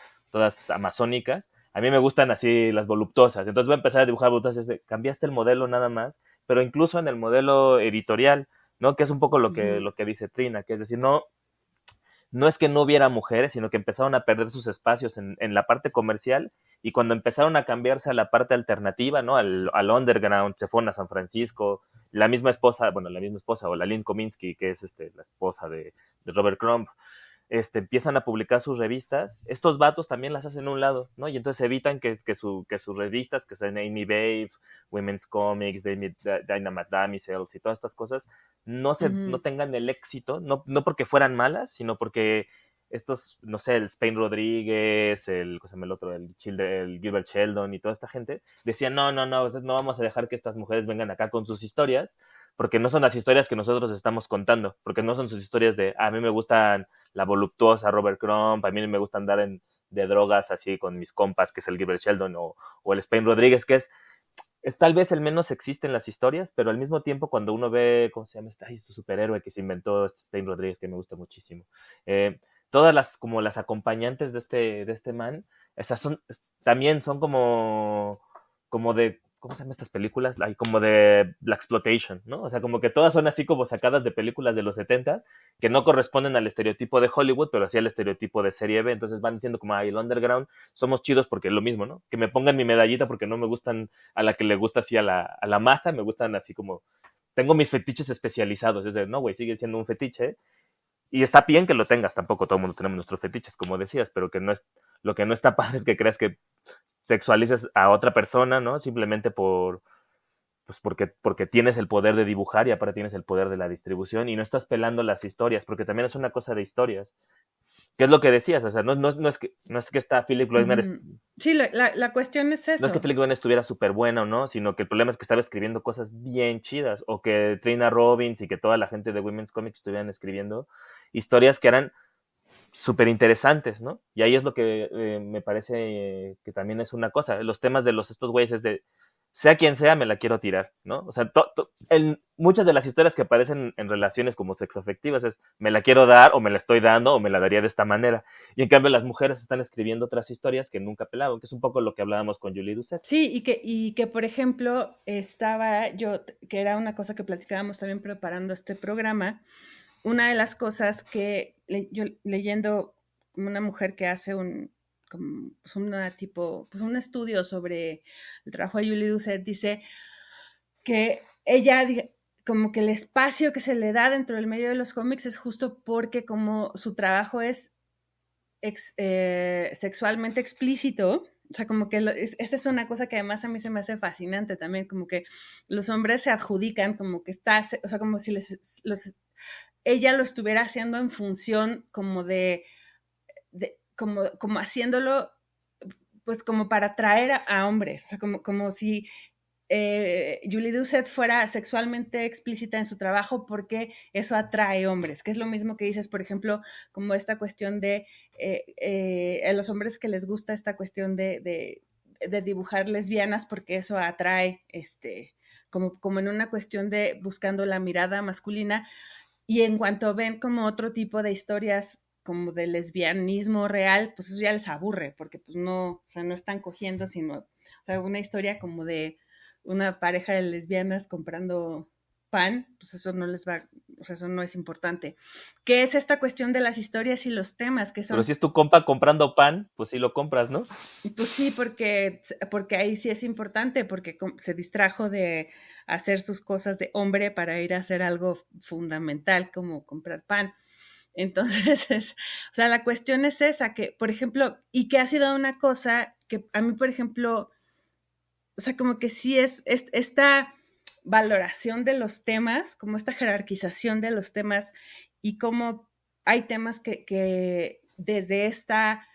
amazónicas. A mí me gustan así las voluptuosas. Entonces voy a empezar a dibujar voluptuosas. Cambiaste el modelo nada más, pero incluso en el modelo editorial, ¿no? Que es un poco Ujú. lo que dice Trina, que es decir, no es que no hubiera mujeres, sino que empezaron a perder sus espacios en la parte comercial y cuando empezaron a cambiarse a la parte alternativa, ¿no? Al underground, se fueron a San Francisco, la misma esposa o la Lynn Kominsky, que es la esposa de Robert Crumb, empiezan a publicar sus revistas, estos vatos también las hacen a un lado, ¿no? Y entonces evitan que sus revistas, que sean Amy Babe, Women's Comics, Dynamite Damsels y todas estas cosas, no Ujú. tengan el éxito, no porque fueran malas, sino porque estos, no sé, el Spain Rodríguez, ¿cómo se llama el otro? El Gilbert Sheldon y toda esta gente, decían, no vamos a dejar que estas mujeres vengan acá con sus historias, porque no son las historias que nosotros estamos contando, porque no son sus historias de, a mí me gustan la voluptuosa Robert Crumb, a mí me gusta andar de drogas así con mis compas, que es el Gilbert Sheldon o el Spain Rodríguez, que es tal vez el menos sexista en las historias, pero al mismo tiempo cuando uno ve, ¿cómo se llama este superhéroe que se inventó, Spain Rodríguez, que me gusta muchísimo? Todas como las acompañantes de este man, esas también son como ¿cómo se llaman estas películas? Hay como de Blaxploitation, ¿no? O sea, como que todas son así como sacadas de películas de los 70s que no corresponden al estereotipo de Hollywood, pero sí al estereotipo de serie B. Entonces van diciendo como, ay, el underground somos chidos porque es lo mismo, ¿no? Que me pongan mi medallita porque no me gustan a la que le gusta así a la masa, me gustan así como... Tengo mis fetiches especializados. Es de, no, güey, sigue siendo un fetiche. Y está bien que lo tengas, tampoco todo el mundo tenemos nuestros fetiches, como decías, pero que no es... Lo que no está padre es que creas que sexualices a otra persona, ¿no? Simplemente porque tienes el poder de dibujar y aparte tienes el poder de la distribución y no estás pelando las historias, porque también es una cosa de historias. ¿Qué es lo que decías? O sea, no es que esta Philip Loeffler... Sí, la cuestión es eso. No es que Philip Loeffler estuviera súper buena o no, sino que el problema es que estaba escribiendo cosas bien chidas, o que Trina Robbins y que toda la gente de Women's Comics estuvieran escribiendo historias que eran súper interesantes, ¿no? Y ahí es lo que me parece que también es una cosa. Los temas de estos güeyes es de, sea quien sea, me la quiero tirar, ¿no? O sea, muchas de las historias que aparecen en relaciones como sexoafectivas es, me la quiero dar, o me la estoy dando, o me la daría de esta manera. Y en cambio las mujeres están escribiendo otras historias que nunca pelaban, que es un poco lo que hablábamos con Julie Doucet. Sí, y que por ejemplo, que era una cosa que platicábamos también preparando este programa, una de las cosas que yo leyendo como una mujer que hace un estudio sobre el trabajo de Julie Doucet, dice que ella, como que el espacio que se le da dentro del medio de los cómics es justo porque como su trabajo es sexualmente explícito. O sea, como que esa es una cosa que además a mí se me hace fascinante también, como que los hombres se adjudican como que o sea, como si ella lo estuviera haciendo en función como como haciéndolo, pues como para atraer a hombres, o sea, como si Julie Doucet fuera sexualmente explícita en su trabajo porque eso atrae hombres, que es lo mismo que dices, por ejemplo, como esta cuestión de a los hombres que les gusta esta cuestión de dibujar lesbianas porque eso atrae, como en una cuestión de buscando la mirada masculina, y en cuanto ven como otro tipo de historias como de lesbianismo real, pues eso ya les aburre, porque pues no, o sea, no están cogiendo, sino, o sea, una historia como de una pareja de lesbianas comprando pan, pues eso no les va, o sea, eso no es importante. ¿Qué es esta cuestión de las historias y los temas que son? Pero si es tu compa comprando pan, pues sí lo compras, ¿no? Pues sí, porque ahí sí es importante, porque se distrajo de hacer sus cosas de hombre para ir a hacer algo fundamental como comprar pan. Entonces, o sea, la cuestión es esa, que, por ejemplo, y que ha sido una cosa que a mí, por ejemplo, o sea, como que sí es esta valoración de los temas, como esta jerarquización de los temas y cómo hay temas que desde esta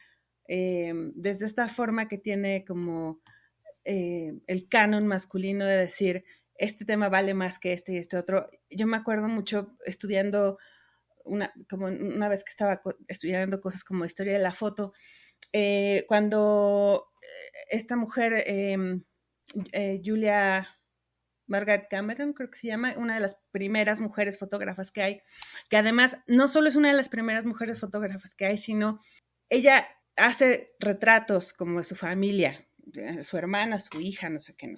forma que tiene como el canon masculino de decir, este tema vale más que este y este otro. Yo me acuerdo mucho estudiando como una vez que estaba estudiando cosas como historia de la foto, cuando esta mujer, Julia Margaret Cameron, creo que se llama, una de las primeras mujeres fotógrafas que hay, que además no solo es una de las primeras mujeres fotógrafas que hay, sino ella hace retratos como de su familia, de su hermana, su hija, no sé qué,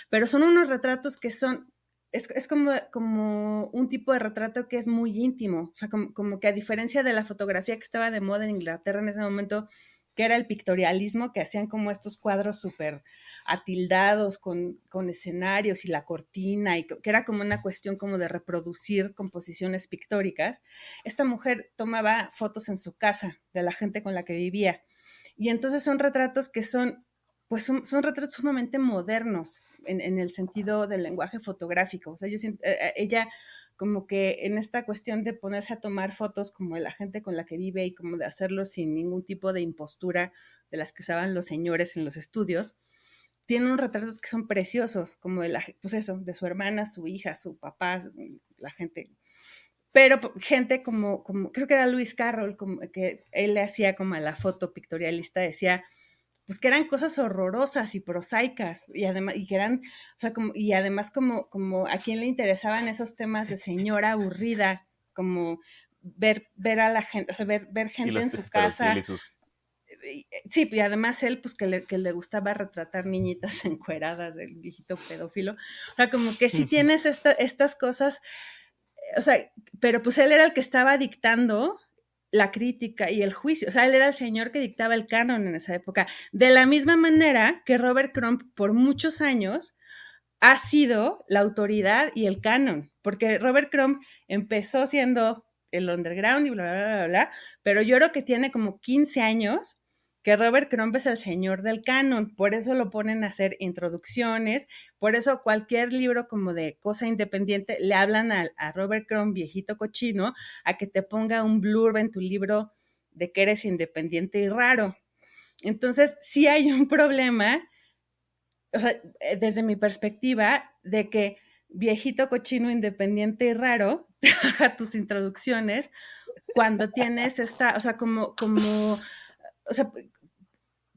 pero son unos retratos que son, es como un tipo de retrato que es muy íntimo, o sea, como que a diferencia de la fotografía que estaba de moda en Inglaterra en ese momento, que era el pictorialismo, que hacían como estos cuadros súper atildados con escenarios y la cortina, y que era como una cuestión como de reproducir composiciones pictóricas. Esta mujer tomaba fotos en su casa de la gente con la que vivía, y entonces son retratos que son retratos sumamente modernos en el sentido del lenguaje fotográfico. O sea, yo siento, ella como que en esta cuestión de ponerse a tomar fotos como de la gente con la que vive y como de hacerlo sin ningún tipo de impostura de las que usaban los señores en los estudios, tiene unos retratos que son preciosos, como pues eso, de su hermana, su hija, su papá, la gente. Pero gente como creo que era Lewis Carroll, como que él le hacía como a la foto pictorialista, decía pues que eran cosas horrorosas y prosaicas, y además, y que eran, o sea, y además como a quién le interesaban esos temas de señora aburrida, como ver a la gente, o sea, ver gente en su casa, Sí, y además él, pues que le gustaba retratar niñitas encueradas del viejito pedófilo. O sea, como que sí tienes estas cosas, o sea, pero pues él era el que estaba dictando la crítica y el juicio. O sea, él era el señor que dictaba el canon en esa época. De la misma manera que Robert Crumb por muchos años ha sido la autoridad y el canon, porque Robert Crumb empezó siendo el underground y bla, bla, bla, bla, bla, pero yo creo que tiene como 15 años que Robert Crumb es el señor del canon, por eso lo ponen a hacer introducciones, por eso cualquier libro como de cosa independiente le hablan a Robert Crumb, viejito cochino, a que te ponga un blurb en tu libro de que eres independiente y raro. Entonces, sí hay un problema, o sea, desde mi perspectiva, de que viejito cochino independiente y raro te haga tus introducciones cuando tienes esta, o sea, o sea,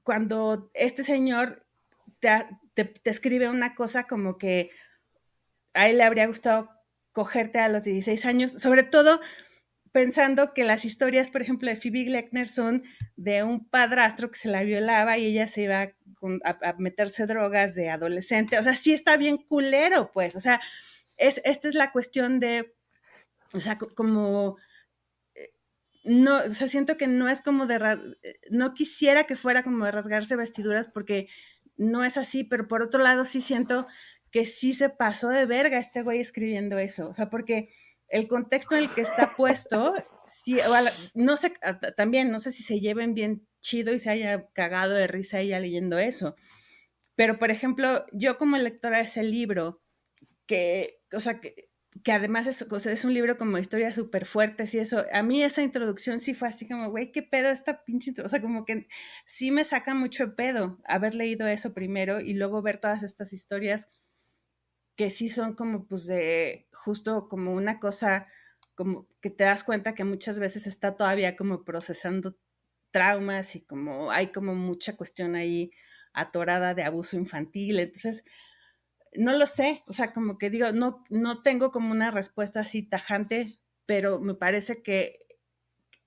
cuando este señor te escribe una cosa como que a él le habría gustado cogerte a los 16 años, sobre todo pensando que las historias, por ejemplo, de Phoebe Gloeckner son de un padrastro que se la violaba y ella se iba a meterse drogas de adolescente. O sea, sí está bien culero, pues. O sea, esta es la cuestión de, o sea, como, no, o sea, siento que no es como no quisiera que fuera como de rasgarse vestiduras porque no es así, pero por otro lado sí siento que sí se pasó de verga este güey escribiendo eso. O sea, porque el contexto en el que está puesto, sí, no sé, también no sé si se lleven bien chido y se haya cagado de risa ella leyendo eso. Pero, por ejemplo, yo como lectora de ese libro, o sea, que además o sea, es un libro como historias súper fuertes y eso, a mí esa introducción sí fue así como, güey, ¿qué pedo esta pinche introducción? O sea, como que sí me saca mucho de pedo haber leído eso primero y luego ver todas estas historias que sí son como pues de justo como una cosa como que te das cuenta que muchas veces está todavía como procesando traumas y como hay como mucha cuestión ahí atorada de abuso infantil. Entonces, no lo sé, o sea, como que digo, no tengo como una respuesta así tajante, pero me parece que,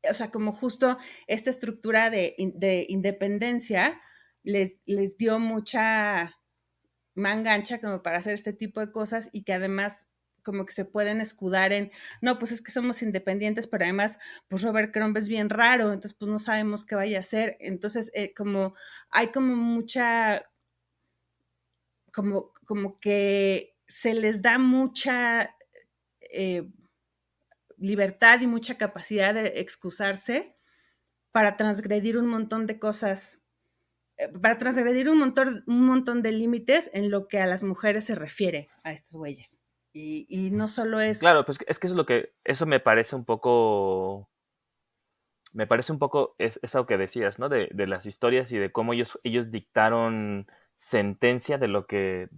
o sea, como justo esta estructura de independencia les dio mucha manga ancha como para hacer este tipo de cosas y que además como que se pueden escudar en, no, pues es que somos independientes, pero además, pues Robert Crumb es bien raro, entonces pues no sabemos qué vaya a hacer. Entonces, como hay como mucha, como que se les da mucha eh, libertad y mucha capacidad de excusarse para transgredir un montón de cosas, para transgredir un montón de límites en lo que a las mujeres se refiere a estos güeyes. Y no solo es... Claro, pues es que eso me parece un poco eso que decías, ¿no? De las historias y de cómo ellos dictaron sentencia de lo que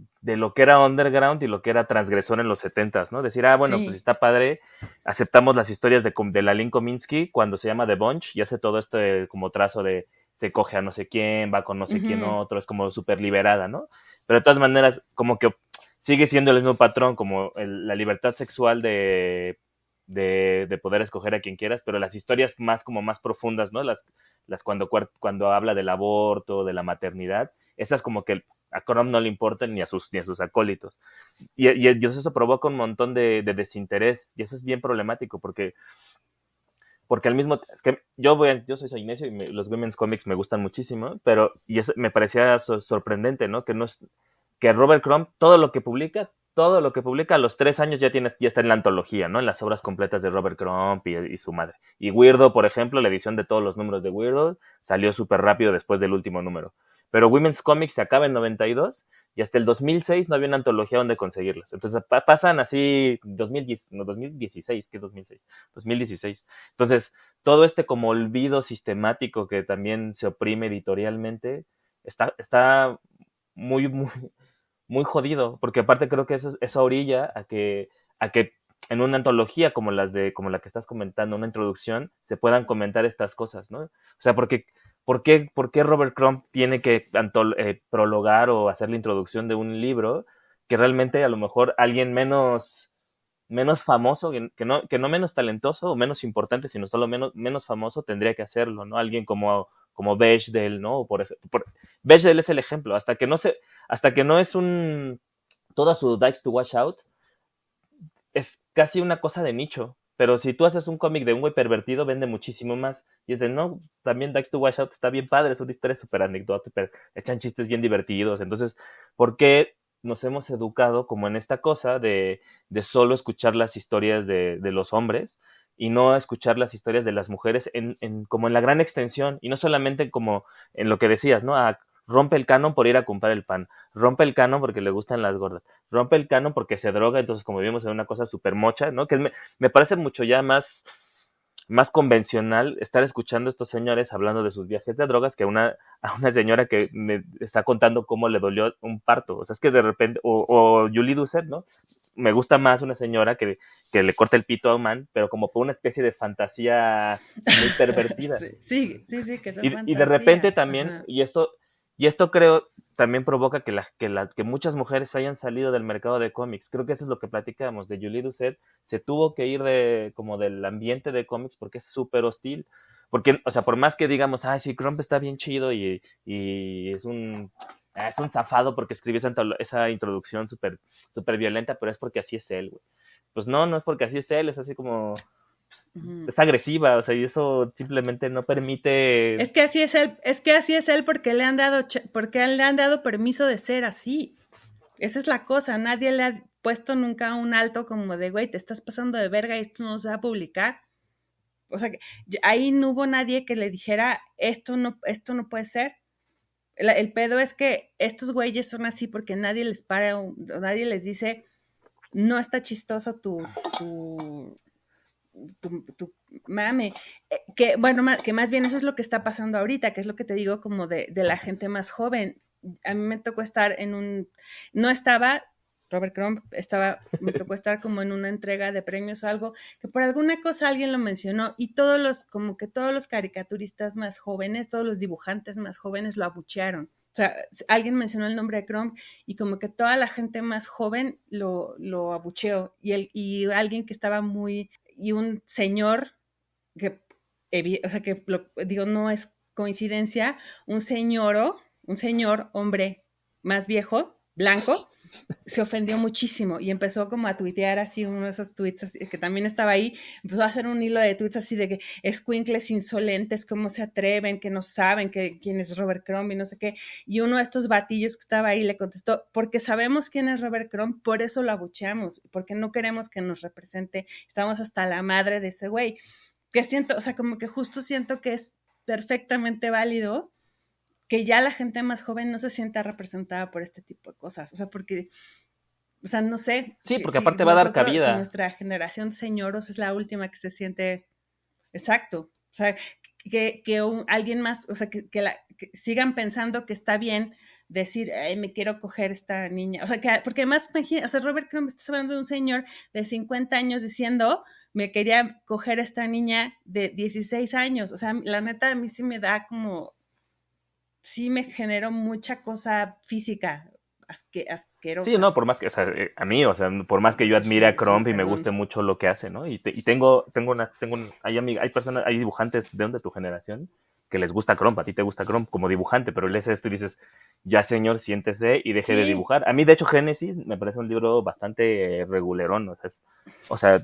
era underground y lo que era transgresor en los 70s, ¿no? Decir, bueno, pues Sí. está padre, aceptamos las historias de la Lynn Kominsky cuando se llama The Bunch y hace todo esto como trazo de se coge a no sé quién, va con no sé quién otro, es como súper liberada, ¿no? Pero de todas maneras, como que sigue siendo el mismo patrón, como la libertad sexual de poder escoger a quien quieras, pero las historias más como más profundas, ¿no? Las cuando habla del aborto, de la maternidad, esas como que a Crumb no le importan ni a sus acólitos. Y eso provoca un montón de desinterés, y eso es bien problemático, porque al mismo que yo soy sainésio y los women's comics me gustan muchísimo, pero y eso me parecía sorprendente, ¿no? Que Robert Crumb todo lo que publica a los 3 años ya está en la antología, ¿no? En las obras completas de Robert Crumb y su madre. Y Weirdo, por ejemplo, la edición de todos los números de Weirdo salió súper rápido después del último número. Pero Women's Comics se acaba en 92 y hasta el 2006 no había una antología donde conseguirlos. Entonces pasan así 2016, ¿qué 2006? 2016. Entonces, todo este como olvido sistemático que también se oprime editorialmente está muy, muy, muy jodido, porque aparte creo que eso orilla a que en una antología como la que estás comentando, una introducción, se puedan comentar estas cosas, ¿no? O sea, ¿por qué Robert Crumb tiene que prologar o hacer la introducción de un libro que realmente a lo mejor alguien menos famoso, que no menos talentoso o menos importante, sino solo menos famoso tendría que hacerlo, ¿no? Alguien como como Bechdel, ¿no? Bechdel es el ejemplo, hasta que no es toda su Dykes to Wash Out, es casi una cosa de nicho. Pero si tú haces un cómic de un güey pervertido, vende muchísimo más. Y es de, no, también Dykes to Wash Out está bien padre, es una historia súper anecdótica, echan chistes bien divertidos. Entonces, ¿por qué nos hemos educado como en esta cosa de solo escuchar las historias de los hombres y no escuchar las historias de las mujeres como en la gran extensión? Y no solamente como en lo que decías, ¿no? Rompe el canon por ir a comprar el pan, rompe el canon porque le gustan las gordas, rompe el canon porque se droga, entonces como vivimos en una cosa súper mocha, ¿no? Que me parece mucho ya más convencional estar escuchando a estos señores hablando de sus viajes de drogas que a una señora que me está contando cómo le dolió un parto. O sea, es que de repente, o Julie Doucet, ¿no? Me gusta más una señora que le corta el pito a un man, pero como por una especie de fantasía muy pervertida. Sí, que son fantasías. Y de repente también, Ajá. y esto creo también provoca que muchas mujeres hayan salido del mercado de cómics. Creo que eso es lo que platicábamos de Julie Doucet. Se tuvo que ir como del ambiente de cómics porque es súper hostil. Porque, o sea, por más que digamos, ay, sí, Crump está bien chido y es un zafado porque escribió esa introducción súper super violenta, pero es porque así es él, güey. Pues no es porque así es él, es así como... es agresiva, o sea, y eso simplemente no permite... Es que así es él porque le han dado permiso de ser así. Esa es la cosa, nadie le ha puesto nunca un alto como de, güey, te estás pasando de verga y esto no se va a publicar. O sea, ahí no hubo nadie que le dijera, esto no puede ser. El pedo es que estos güeyes son así porque nadie les nadie les dice, no está chistoso tu mame, que más bien eso es lo que está pasando ahorita, que es lo que te digo como de la gente más joven. A mí me tocó estar no estaba, Robert Crumb me tocó estar como en una entrega de premios o algo, que por alguna cosa alguien lo mencionó y como que todos los caricaturistas más jóvenes, todos los dibujantes más jóvenes lo abuchearon. O sea, alguien mencionó el nombre de Crumb y como que toda la gente más joven lo abucheó y alguien que estaba y un señor que, o sea, que digo, no es coincidencia, un señor hombre más viejo, blanco, se ofendió muchísimo y empezó como a tuitear así uno de esos tweets así, que también estaba ahí, empezó a hacer un hilo de tweets así de que escuincles insolentes, cómo se atreven, que no saben quién es Robert Crumb y no sé qué, y uno de estos batillos que estaba ahí le contestó, porque sabemos quién es Robert Crumb, por eso lo abucheamos, porque no queremos que nos represente, estamos hasta la madre de ese güey, que siento, o sea, como que justo siento que es perfectamente válido que ya la gente más joven no se sienta representada por este tipo de cosas, o sea, porque, o sea, no sé. Sí, porque aparte va a dar cabida. Si nuestra generación de señoros es la última que se siente, exacto, o sea, que alguien más, o sea, que sigan pensando que está bien decir, ay, me quiero coger esta niña, o sea, porque además, o sea, Robert Crumb, estás hablando de un señor de 50 años diciendo, me quería coger esta niña de 16 años, o sea, la neta a mí sí me da como, sí me generó mucha cosa física asquerosa. Sí, no, por más que, o sea, a mí, o sea, por más que yo admire a Crumb y me guste mucho lo que hace, ¿no? Y hay personas, hay dibujantes de tu generación que les gusta Crumb, a ti te gusta Crumb como dibujante, pero lees esto y dices, ya señor, siéntese y deje de dibujar. A mí, de hecho, Génesis me parece un libro bastante regulerón, o sea,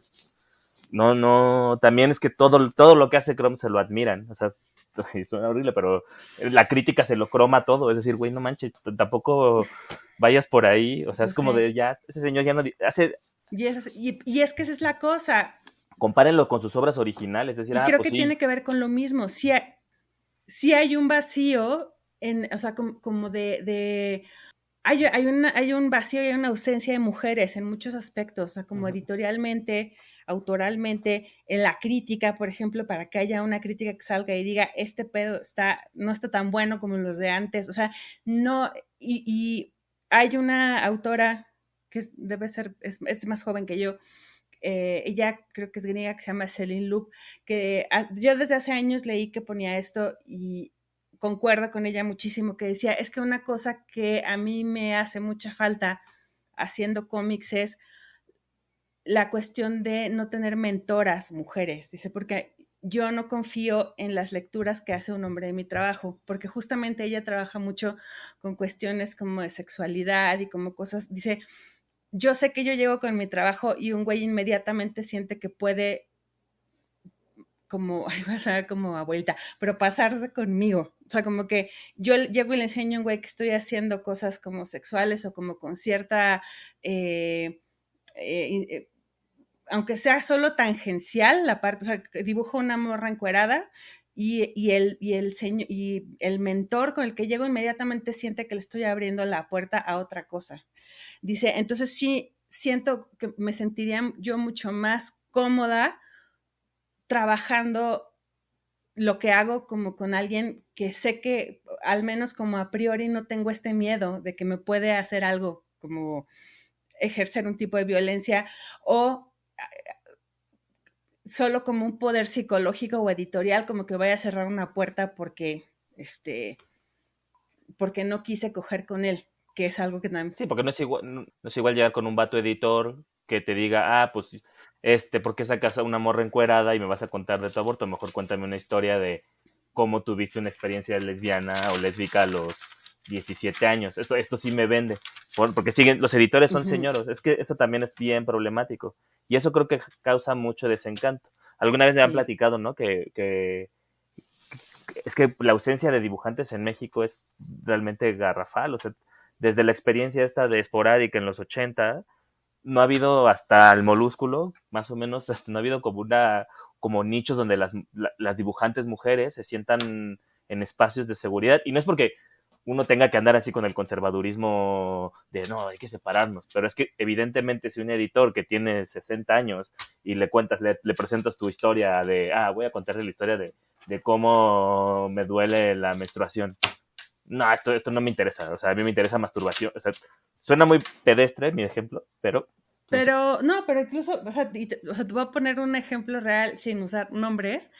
no, también es que todo lo que hace Crumb se lo admiran, o sea, suena horrible, pero la crítica se lo croma todo, es decir, güey, no manches, tampoco vayas por ahí, o sea, es como de ya, ese señor ya no hace... Y es que esa es la cosa. Compárenlo con sus obras originales, es decir, y creo pues que tiene que ver con lo mismo, si hay un vacío, o sea, como hay un vacío y hay una ausencia de mujeres en muchos aspectos, o sea, como editorialmente, autoralmente, en la crítica, por ejemplo, para que haya una crítica que salga y diga, este pedo no está tan bueno como los de antes, o sea, no, y hay una autora que debe ser, es más joven que yo, ella creo que es griega, que se llama Céline Loop, que yo desde hace años leí que ponía esto y concuerdo con ella muchísimo, que decía, es que una cosa que a mí me hace mucha falta haciendo cómics es la cuestión de no tener mentoras mujeres, dice, porque yo no confío en las lecturas que hace un hombre de mi trabajo, porque justamente ella trabaja mucho con cuestiones como de sexualidad y como cosas, dice, yo sé que yo llego con mi trabajo y un güey inmediatamente siente que puede como, ay, va a sonar como abuelita, pero pasarse conmigo. O sea, como que yo llego y le enseño a un güey que estoy haciendo cosas como sexuales o como con cierta, eh, eh, aunque sea solo tangencial la parte, o sea, dibujo una morra encuerada y el mentor con el que llego inmediatamente siente que le estoy abriendo la puerta a otra cosa. Dice, entonces sí, siento que me sentiría yo mucho más cómoda trabajando lo que hago como con alguien que sé que al menos como a priori no tengo este miedo de que me puede hacer algo, como ejercer un tipo de violencia o solo como un poder psicológico o editorial, como que vaya a cerrar una puerta porque no quise coger con él, que es algo que también... Sí, porque no es igual llegar con un vato editor que te diga, ah, pues, ¿por qué sacas a una morra encuerada y me vas a contar de tu aborto? Mejor cuéntame una historia de cómo tuviste una experiencia lesbiana o lésbica a los 17 años. Esto sí me vende. Porque siguen, los editores son señoros. Es que eso también es bien problemático. Y eso creo que causa mucho desencanto. Alguna vez me han Sí. platicado, ¿no? Que es que la ausencia de dibujantes en México es realmente garrafal. O sea, desde la experiencia esta de esporádica en los 80, no ha habido hasta el Molúsculo, más o menos, hasta no ha habido como nichos donde las dibujantes mujeres se sientan en espacios de seguridad. Y no es porque uno tenga que andar así con el conservadurismo de no, hay que separarnos, pero es que evidentemente si un editor que tiene 60 años y le presentas tu historia de, voy a contarle la historia de cómo me duele la menstruación. No, esto no me interesa, o sea, a mí me interesa masturbación. O sea, suena muy pedestre mi ejemplo, pero funciona. Pero, no, pero incluso, te voy a poner un ejemplo real sin usar nombres.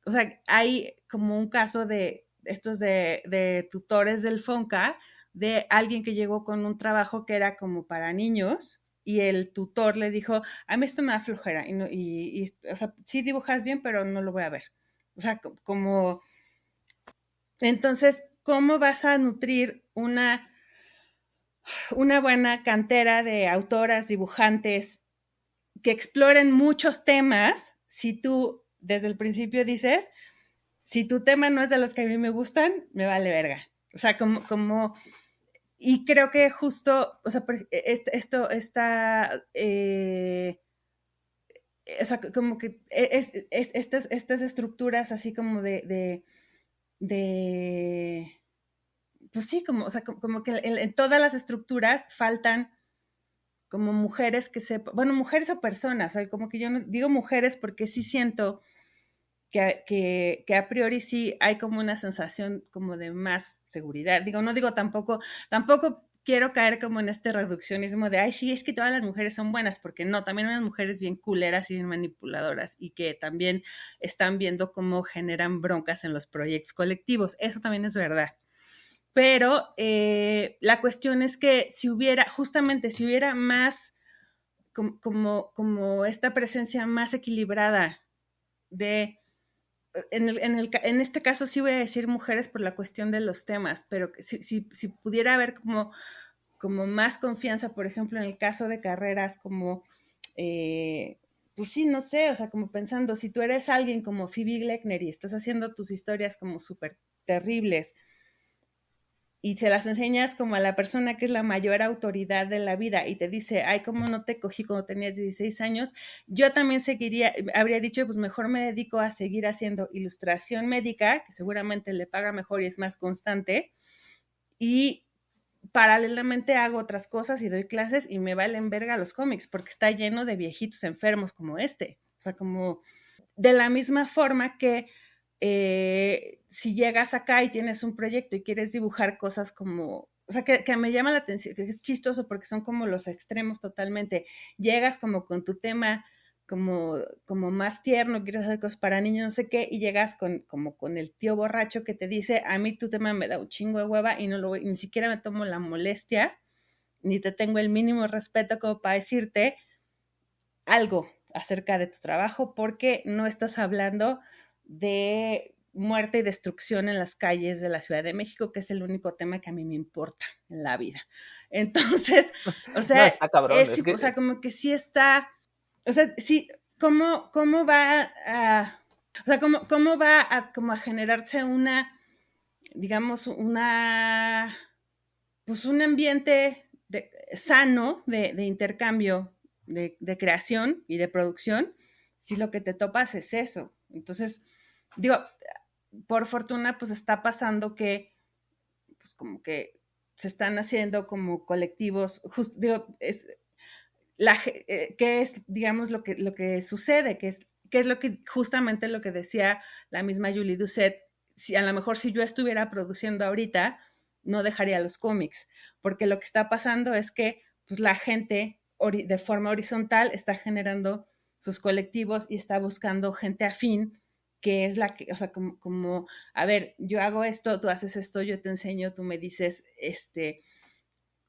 O sea, hay como un caso de estos de tutores del FONCA, de alguien que llegó con un trabajo que era como para niños y el tutor le dijo, a mí esto me da flojera y, no, o sea, sí dibujas bien, pero no lo voy a ver. O sea, como, entonces, ¿cómo vas a nutrir una buena cantera de autoras, dibujantes que exploren muchos temas si tú desde el principio dices, si tu tema no es de los que a mí me gustan, me vale verga? O sea, y creo que justo, o sea, esto está, o sea, como que estas estructuras así como de pues sí, como, o sea, como que en todas las estructuras faltan como mujeres bueno, mujeres o personas, o sea, como que yo no digo mujeres porque sí siento que a priori sí hay como una sensación como de más seguridad. Digo, no digo tampoco quiero caer como en este reduccionismo de, ay, sí, es que todas las mujeres son buenas, porque no, también hay unas mujeres bien culeras y bien manipuladoras y que también están viendo cómo generan broncas en los proyectos colectivos. Eso también es verdad. Pero la cuestión es que si hubiera más como esta presencia más equilibrada de, en este caso sí voy a decir mujeres por la cuestión de los temas, pero si pudiera haber como más confianza, por ejemplo, en el caso de carreras como, pues sí, no sé, o sea, como pensando, si tú eres alguien como Phoebe Gleckner y estás haciendo tus historias como súper terribles, y se las enseñas como a la persona que es la mayor autoridad de la vida y te dice, ay, ¿cómo no te cogí cuando tenías 16 años? Yo también habría dicho, pues mejor me dedico a seguir haciendo ilustración médica, que seguramente le paga mejor y es más constante, y paralelamente hago otras cosas y doy clases y me valen verga los cómics, porque está lleno de viejitos enfermos como este. O sea, como de la misma forma que si llegas acá y tienes un proyecto y quieres dibujar cosas como, o sea, que me llama la atención, que es chistoso porque son como los extremos totalmente. Llegas como con tu tema como más tierno, quieres hacer cosas para niños, no sé qué, y llegas como con el tío borracho que te dice, a mí tu tema me da un chingo de hueva y ni siquiera me tomo la molestia, ni te tengo el mínimo respeto como para decirte algo acerca de tu trabajo porque no estás hablando de muerte y destrucción en las calles de la Ciudad de México, que es el único tema que a mí me importa en la vida. Entonces, o No, sea, está cabrón. Es que o sea, como que sí está, o sea, sí, ¿cómo va a, o sea, cómo va a, como a generarse una, digamos, pues un ambiente sano de intercambio, de creación y de producción, si lo que te topas es eso? Entonces, digo, por fortuna, pues está pasando que, pues como que se están haciendo como colectivos, digo, que es, digamos, lo que sucede, que es lo que, justamente lo que decía la misma Julie Doucet. Si a lo mejor si yo estuviera produciendo ahorita, no dejaría los cómics, porque lo que está pasando es que pues, la gente de forma horizontal está generando sus colectivos y está buscando gente afín, que es la que, o sea, como, a ver, yo hago esto, tú haces esto, yo te enseño, tú me dices,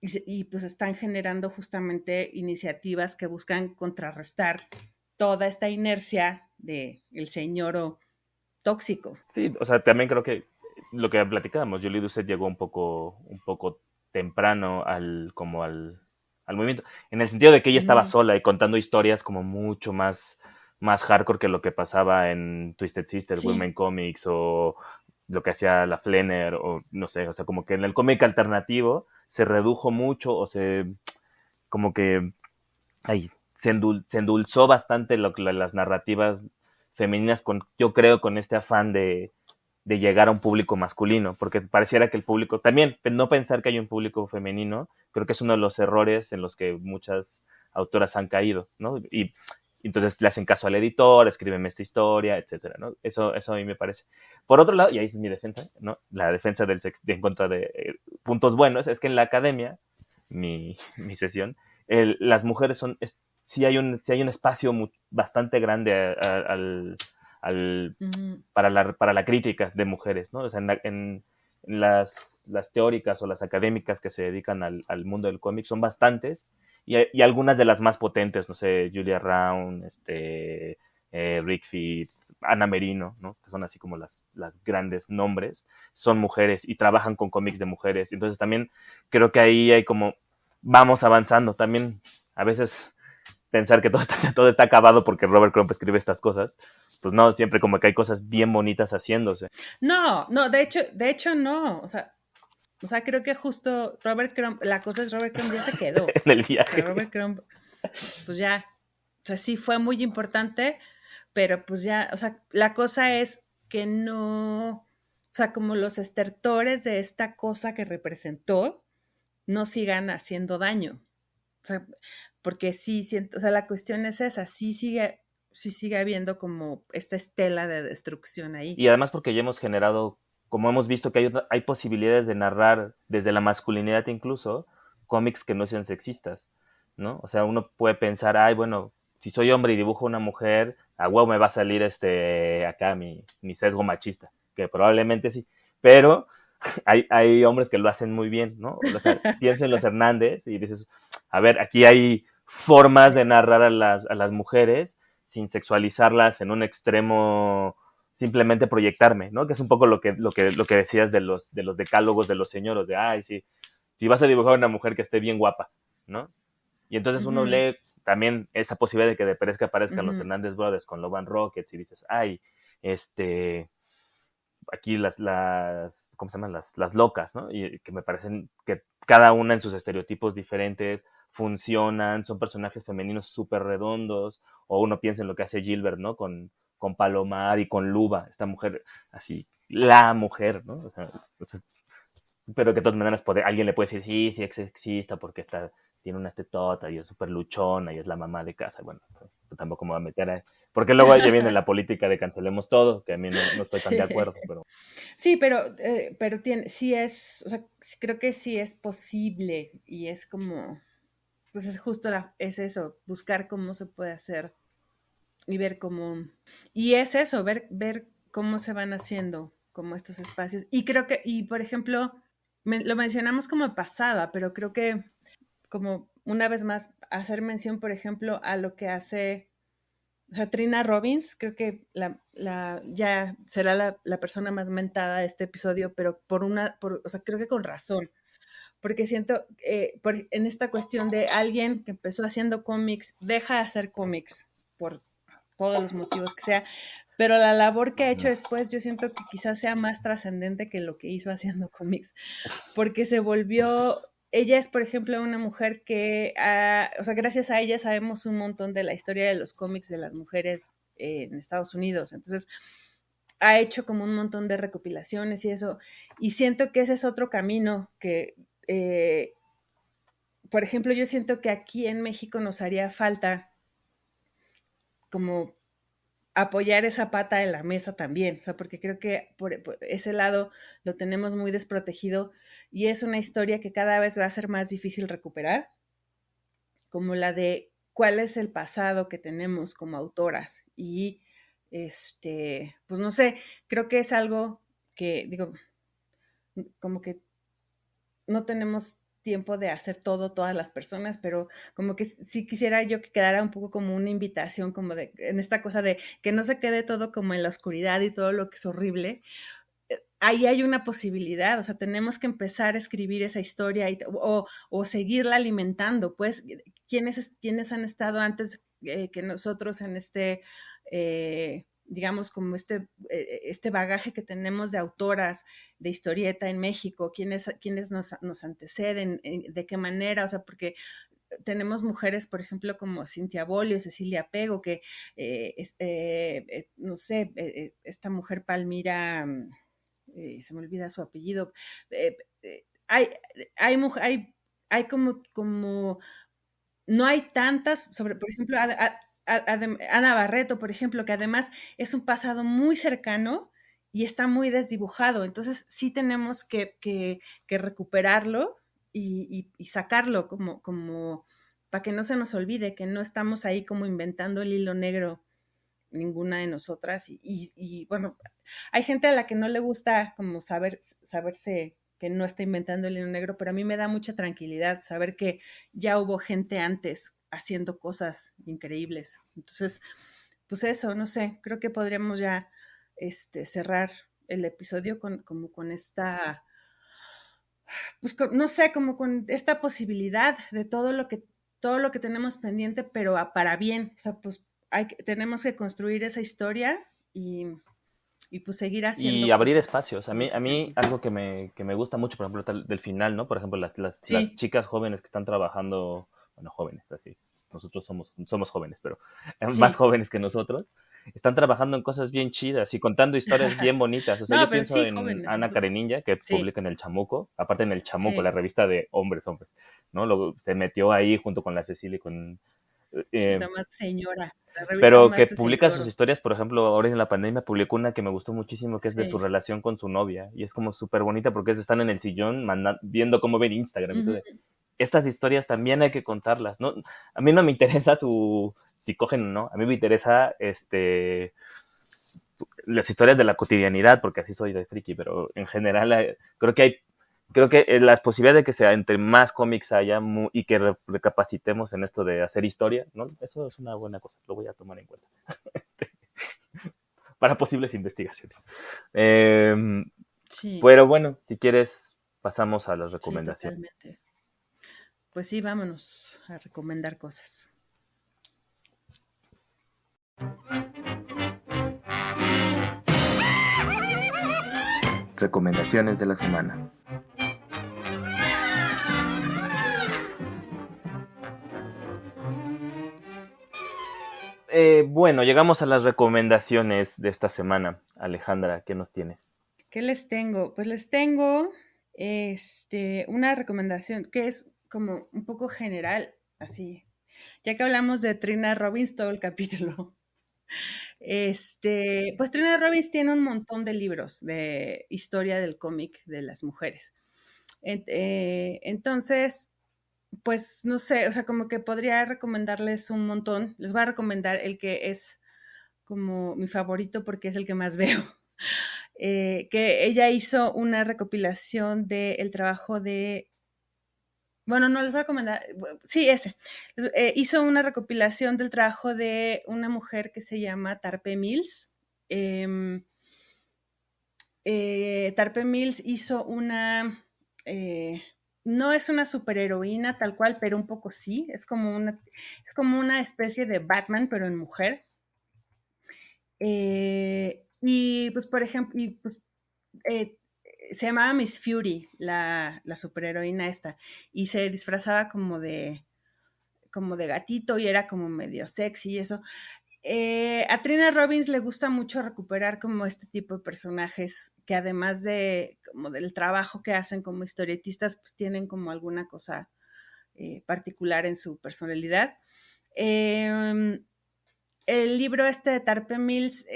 y pues están generando justamente iniciativas que buscan contrarrestar toda esta inercia del señor tóxico. sí, o sea, también creo que lo que platicábamos, Julie Doucet llegó un poco temprano al movimiento, en el sentido de que ella estaba sola y contando historias como mucho más hardcore que lo que pasaba en Twisted Sister, Sí. Women Comics o lo que hacía la Flanner o no sé, o sea, como que en el cómic alternativo se redujo mucho o como que se endulzó bastante las narrativas femeninas yo creo, con este afán de llegar a un público masculino, porque pareciera que el público, también no pensar que hay un público femenino, creo que es uno de los errores en los que muchas autoras han caído, ¿no? Y entonces le hacen caso al editor, escríbeme esta historia, etcétera, ¿no? Eso a mí me parece. Por otro lado, y ahí es mi defensa, ¿no? La defensa en contra de puntos buenos, es que en la academia, mi sesión, las mujeres sí hay un espacio bastante grande para la crítica de mujeres, ¿no? O sea, en las teóricas o las académicas que se dedican al mundo del cómic son bastantes y algunas de las más potentes, no sé, Julia Round, Rick Fitz, Ana Merino, ¿no? Que son así como las grandes nombres, son mujeres y trabajan con cómics de mujeres. Entonces también creo que ahí hay como, vamos avanzando. También a veces pensar que todo está acabado porque Robert Crumb escribe estas cosas, pues no, siempre como que hay cosas bien bonitas haciéndose. No, de hecho no, o sea, creo que justo Robert Crumb, la cosa es Robert Crumb ya se quedó. En el viaje. O sea, Robert Crumb, pues ya, o sea, sí fue muy importante, pero pues ya, o sea, la cosa es que no, o sea, como los estertores de esta cosa que representó no sigan haciendo daño. O sea, porque sí siento, o sea, la cuestión es esa, sí sigue habiendo como esta estela de destrucción ahí. Y además porque ya hemos generado, como hemos visto que hay posibilidades de narrar desde la masculinidad incluso, cómics que no sean sexistas, ¿no? O sea, uno puede pensar, ay, bueno, si soy hombre y dibujo a una mujer, a huevo me va a salir acá mi sesgo machista, que probablemente sí, pero hay hombres que lo hacen muy bien, ¿no? O sea, pienso en los Hernández y dices, a ver, aquí hay formas de narrar a las mujeres sin sexualizarlas en un extremo, simplemente proyectarme, ¿no? Que es un poco lo que decías de los decálogos de los señoros, de, ay, sí, si vas a dibujar a una mujer que esté bien guapa, ¿no? Y entonces uno lee también esa posibilidad de que de Pérez que aparezcan los Hernández Brothers con Love and Rockets y dices, ay, aquí ¿cómo se llaman? Las locas, ¿no? Y que me parecen que cada una en sus estereotipos diferentes funcionan, son personajes femeninos súper redondos, o uno piensa en lo que hace Gilbert, ¿no? Con Palomar y con Luba, esta mujer, así, la mujer, ¿no? O sea, pero que de todas maneras alguien le puede decir, sí es sexista porque tiene una tetota y es súper luchona y es la mamá de casa. Bueno, tampoco me voy a meter a... Porque luego ya viene la política de cancelemos todo, que a mí no estoy tan de acuerdo. Pero... Sí, pero sí es, o sea, creo que sí es posible y es como, pues es justo, es eso, buscar cómo se puede hacer y ver cómo, y es eso, ver cómo se van haciendo como estos espacios. Y creo que, y por ejemplo, lo mencionamos como pasada, pero creo que como una vez más hacer mención, por ejemplo, a lo que hace O sea, Trina Robbins, creo que ya será la persona más mentada de este episodio, pero o sea, creo que con razón, porque siento, en esta cuestión de alguien que empezó haciendo cómics, deja de hacer cómics por todos los motivos que sea, pero la labor que ha hecho después yo siento que quizás sea más trascendente que lo que hizo haciendo cómics, porque ella es, por ejemplo, una mujer que, o sea, gracias a ella sabemos un montón de la historia de los cómics de las mujeres en Estados Unidos. Entonces, ha hecho como un montón de recopilaciones y eso. Y siento que ese es otro camino que, por ejemplo, yo siento que aquí en México nos haría falta como apoyar esa pata de la mesa también, o sea, porque creo que por ese lado lo tenemos muy desprotegido y es una historia que cada vez va a ser más difícil recuperar, como la de cuál es el pasado que tenemos como autoras y pues no sé, creo que es algo que digo, como que no tenemos tiempo de hacer todas las personas, pero como que sí quisiera yo que quedara un poco como una invitación, como de, en esta cosa de que no se quede todo como en la oscuridad y todo lo que es horrible. Ahí hay una posibilidad, o sea, tenemos que empezar a escribir esa historia o seguirla alimentando, pues, ¿quiénes han estado antes que nosotros en digamos, como este bagaje que tenemos de autoras de historieta en México, quiénes nos anteceden, de qué manera, o sea, porque tenemos mujeres, por ejemplo, como Cintia Bolio, Cecilia Pego, que, no sé, esta mujer Palmira, se me olvida su apellido, eh, hay, hay como, no hay tantas, por ejemplo, Ana Barreto, por ejemplo, que además es un pasado muy cercano y está muy desdibujado. Entonces sí tenemos que recuperarlo y sacarlo como para que no se nos olvide, que no estamos ahí como inventando el hilo negro ninguna de nosotras. Y bueno, hay gente a la que no le gusta como saberse que no está inventando el hilo negro, pero a mí me da mucha tranquilidad saber que ya hubo gente antes haciendo cosas increíbles. Entonces, pues eso, no sé, creo que podríamos ya cerrar el episodio como con esta, pues no sé, como con esta posibilidad de todo lo que tenemos pendiente, pero para bien. O sea, pues tenemos que construir esa historia y pues seguir Y haciendo abrir cosas espacios. A en mí, ese a mí sentido. algo que me gusta mucho, por ejemplo, del final, ¿no? Por ejemplo, las Sí, chicas jóvenes que están trabajando, bueno, jóvenes, así, nosotros somos jóvenes, pero más sí. jóvenes que nosotros, están trabajando en cosas bien chidas y contando historias bien bonitas. O sea, No, yo pero pienso sí, en jóvenes. Ana Karenina, que Sí, publica en El Chamuco, aparte en El Chamuco, la sí. revista de hombres, ¿no? Luego se metió ahí junto con la Cecilia y con... eh, Nada más señora. La revista pero que más de publica sus señor. historias, por ejemplo, ahora en la pandemia publicó una que me gustó muchísimo, que es de su Sí. relación con su novia, y es como súper bonita porque están en el sillón viendo cómo ver Instagram y todo. Ujú. Estas historias también hay que contarlas, ¿no? A mí no me interesa si cogen o no, a mí me interesa las historias de la cotidianidad, porque así soy de friki, pero en general creo que las posibilidades de que sea entre más cómics haya y que recapacitemos en esto de hacer historia, ¿no? Eso es una buena cosa, lo voy a tomar en cuenta para posibles investigaciones. Sí, Pero bueno, si quieres, pasamos a las sí, recomendaciones. totalmente. Pues sí, vámonos a recomendar cosas. Recomendaciones de la semana. Bueno, llegamos a las recomendaciones de esta semana. Alejandra, ¿qué nos tienes? ¿Qué les tengo? Pues les tengo una recomendación que es como un poco general, así. Ya que hablamos de Trina Robbins todo el capítulo. Pues Trina Robbins tiene un montón de libros de historia del cómic de las mujeres. Entonces, pues no sé, o sea, como que podría recomendarles un montón. Les voy a recomendar el que es como mi favorito porque es el que más veo. Que ella hizo una recopilación del trabajo de bueno, no les voy a recomendar, sí, ese. Hizo una recopilación del trabajo de una mujer que se llama Tarpe Mills. Em, Tarpe Mills hizo no es una superheroína tal cual, pero un poco sí, es como una especie de Batman, pero en mujer. Y pues, por ejemplo, eh, se llamaba Miss Fury, la superheroína esta, y se disfrazaba como de gatito y era como medio sexy y eso. A Trina Robbins le gusta mucho recuperar como este tipo de personajes que además de como del trabajo que hacen como historietistas, pues tienen como alguna cosa particular en su personalidad. El libro este de Tarpe Mills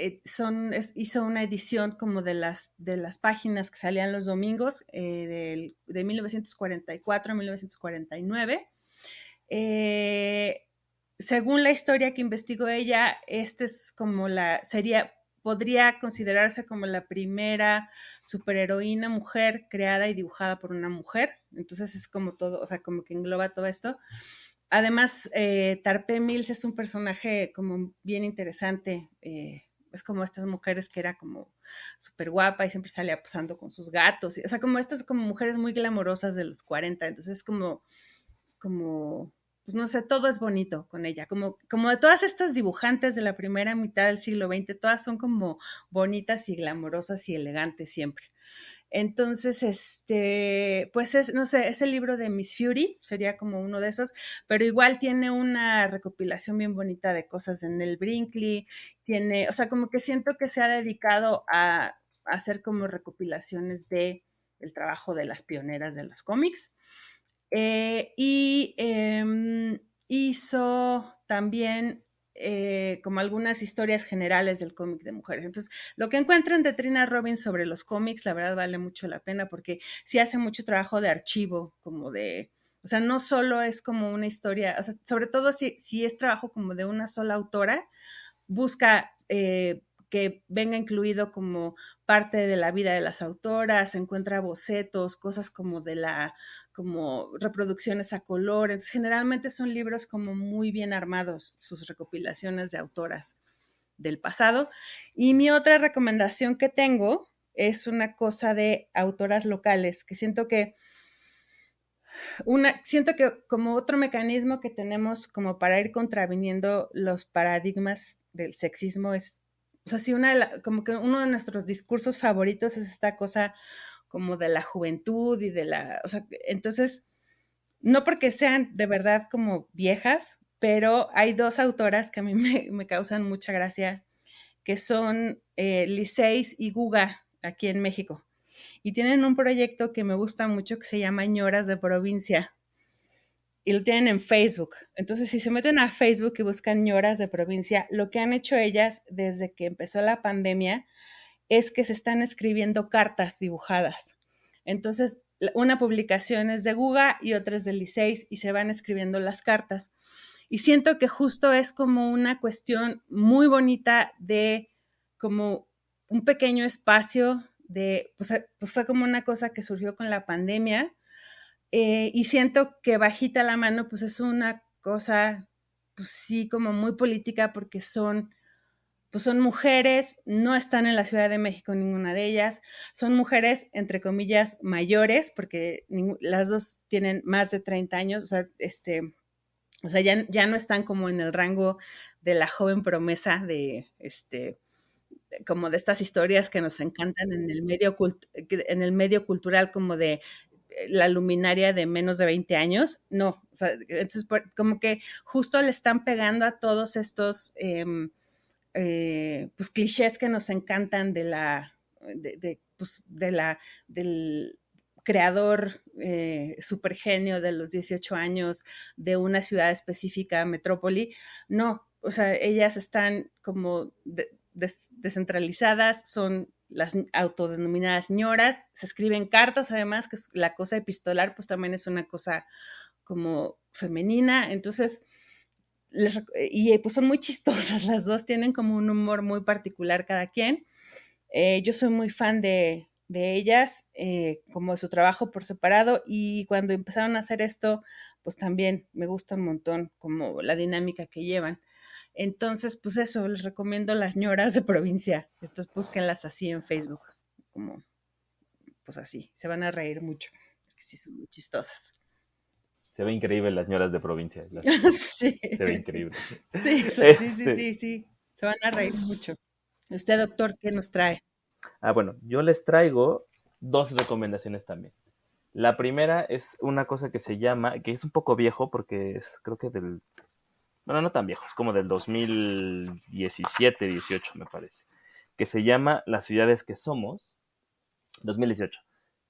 hizo una edición como de las páginas que salían los domingos de 1944 a 1949. Eh, Según la historia que investigó ella, este es como podría considerarse como la primera superheroína mujer creada y dibujada por una mujer. Entonces es como todo, o sea, como que engloba todo esto. Además, Tarpe Mills es un personaje como bien interesante. Es como estas mujeres que era como súper guapa y siempre salía posando con sus gatos. O sea, como estas como mujeres muy glamorosas de los 40. Entonces, pues no sé, todo es bonito con ella. Como de todas estas dibujantes de la primera mitad del siglo XX, todas son como bonitas y glamorosas y elegantes siempre. Entonces, pues no sé, ese libro de Miss Fury sería como uno de esos, pero igual tiene una recopilación bien bonita de cosas de Nell Brinkley, o sea, como que siento que se ha dedicado a hacer como recopilaciones de el trabajo de las pioneras de los cómics. Hizo también como algunas historias generales del cómic de mujeres. Entonces, lo que encuentran de Trina Robbins sobre los cómics, la verdad vale mucho la pena porque sí hace mucho trabajo de archivo, o sea, no solo es como una historia, o sea, sobre todo si es trabajo como de una sola autora, busca que venga incluido como parte de la vida de las autoras, encuentra bocetos, cosas como reproducciones a color. Entonces, generalmente son libros como muy bien armados, sus recopilaciones de autoras del pasado. Y mi otra recomendación que tengo es una cosa de autoras locales, que siento que como otro mecanismo que tenemos como para ir contraviniendo los paradigmas del sexismo o sea, como que uno de nuestros discursos favoritos es esta cosa como de la juventud o sea, entonces, no porque sean de verdad como viejas, pero hay dos autoras que a mí me causan mucha gracia, que son Liceis y Guga, aquí en México. Y tienen un proyecto que me gusta mucho que se llama Ñoras de Provincia y lo tienen en Facebook. Entonces, si se meten a Facebook y buscan Ñoras de Provincia, lo que han hecho ellas desde que empezó la pandemia es que se están escribiendo cartas dibujadas. Entonces, una publicación es de Guga y otra es de Liceis y se van escribiendo las cartas. Y siento que justo es como una cuestión muy bonita de como un pequeño espacio pues fue como una cosa que surgió con la pandemia y siento que bajita la mano, pues es una cosa, pues sí, como muy política porque pues son mujeres, no están en la Ciudad de México ninguna de ellas, son mujeres, entre comillas, mayores, porque las dos tienen más de 30 años, o sea ya no están como en el rango de la joven promesa como de estas historias que nos encantan en el medio cultural como de la luminaria de menos de 20 años, no, o sea, entonces como que justo le están pegando a todos estos pues clichés que nos encantan pues, del creador super genio de los 18 años de una ciudad específica, metrópoli, no, o sea, ellas están como descentralizadas, son las autodenominadas ñoras, se escriben cartas además, que es la cosa epistolar pues también es una cosa como femenina, entonces y pues son muy chistosas las dos, tienen como un humor muy particular cada quien. Yo soy muy fan de ellas, como de su trabajo por separado, y cuando empezaron a hacer esto, pues también me gusta un montón como la dinámica que llevan. Entonces, pues eso, les recomiendo las ñoras de provincia. Entonces, búsquenlas así en Facebook, como, pues así, se van a reír mucho, porque sí son muy chistosas. Se ve increíble las señoras de provincia. Sí. Se ve increíble. Sí, sí. Se van a reír mucho. Usted, doctor, ¿qué nos trae? Bueno, yo les traigo 2 recomendaciones también. La primera es una cosa que se llama, que es un poco viejo porque es, creo que bueno, no tan viejo, es como del 2017, 18 me parece, que se llama Las ciudades que somos, 2018,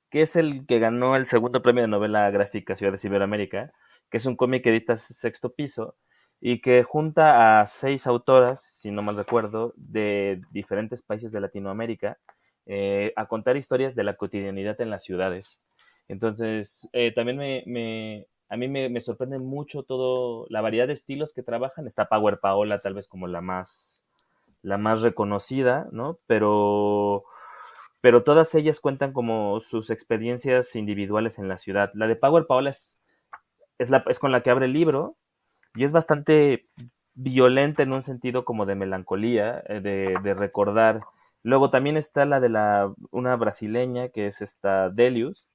que es el que ganó el segundo premio de novela gráfica Ciudades Iberoamérica, que es un cómic que edita Sexto Piso y que junta a 6 autoras, si no mal recuerdo, de diferentes países de Latinoamérica, a contar historias de la cotidianidad en las ciudades. Entonces, también a mí me sorprende mucho todo la variedad de estilos que trabajan. Está Power Paola, tal vez como la más reconocida, ¿no? Pero todas ellas cuentan como sus experiencias individuales en la ciudad. La de Power Paola es con la que abre el libro y es bastante violenta en un sentido como de melancolía, de recordar. Luego también está la de una brasileña que es esta Delius,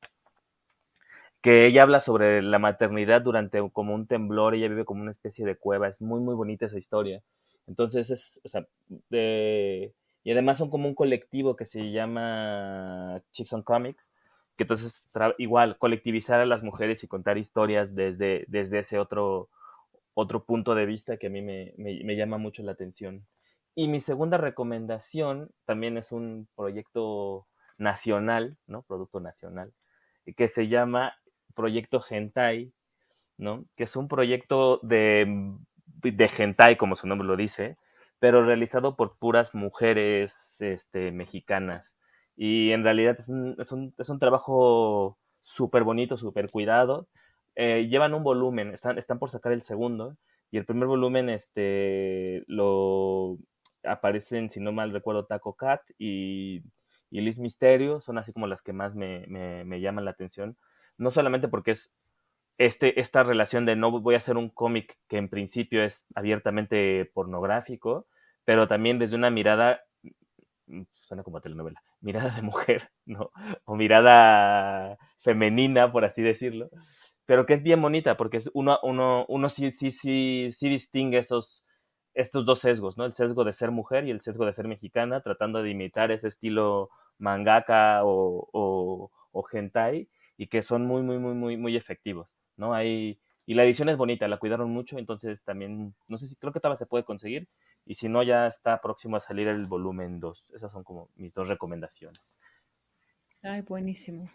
que ella habla sobre la maternidad durante como un temblor. Ella vive como una especie de cueva. Es muy, muy bonita esa historia. Entonces, o sea, y además son como un colectivo que se llama Chicks on Comics, que entonces igual colectivizar a las mujeres y contar historias desde ese otro punto de vista que a mí me llama mucho la atención. Y mi segunda recomendación también es un proyecto nacional, ¿no? Producto nacional, que se llama Proyecto Hentai, ¿no? Que es un proyecto de hentai, como su nombre lo dice, pero realizado por puras mujeres mexicanas. Y en realidad es un trabajo súper bonito, súper cuidado. Llevan un volumen, están por sacar el segundo, y el primer volumen lo aparecen, si no mal recuerdo, Taco Cat y Liz Misterio, son así como las que más me llaman la atención. No solamente porque es esta relación de no voy a hacer un cómic que en principio es abiertamente pornográfico, pero también desde una mirada, suena como telenovela, mirada de mujer, ¿no? O mirada femenina, por así decirlo, pero que es bien bonita porque uno sí distingue estos 2 sesgos, ¿no? El sesgo de ser mujer y el sesgo de ser mexicana, tratando de imitar ese estilo mangaka o hentai, y que son muy, muy, muy, muy, muy efectivos, ¿no? Y la edición es bonita, la cuidaron mucho, entonces también, no sé si, creo que todavía se puede conseguir, y si no, ya está próximo a salir el volumen 2. Esas son como mis 2 recomendaciones. Ay, buenísimo.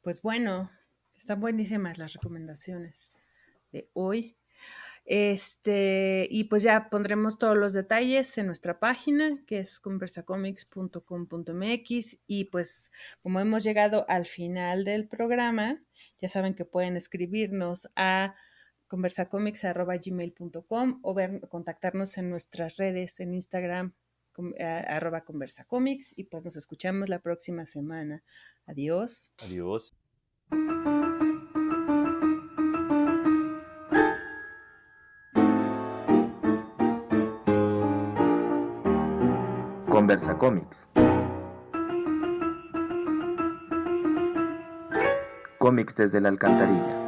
Pues bueno, están buenísimas las recomendaciones de hoy. Y pues ya pondremos todos los detalles en nuestra página, que es conversacomics.com.mx, y pues como hemos llegado al final del programa, ya saben que pueden escribirnos a conversacomics@gmail.com o contactarnos en nuestras redes en Instagram @conversacomics, y pues nos escuchamos la próxima semana. Adiós. Adiós. Conversa Comics. Cómics desde la alcantarilla.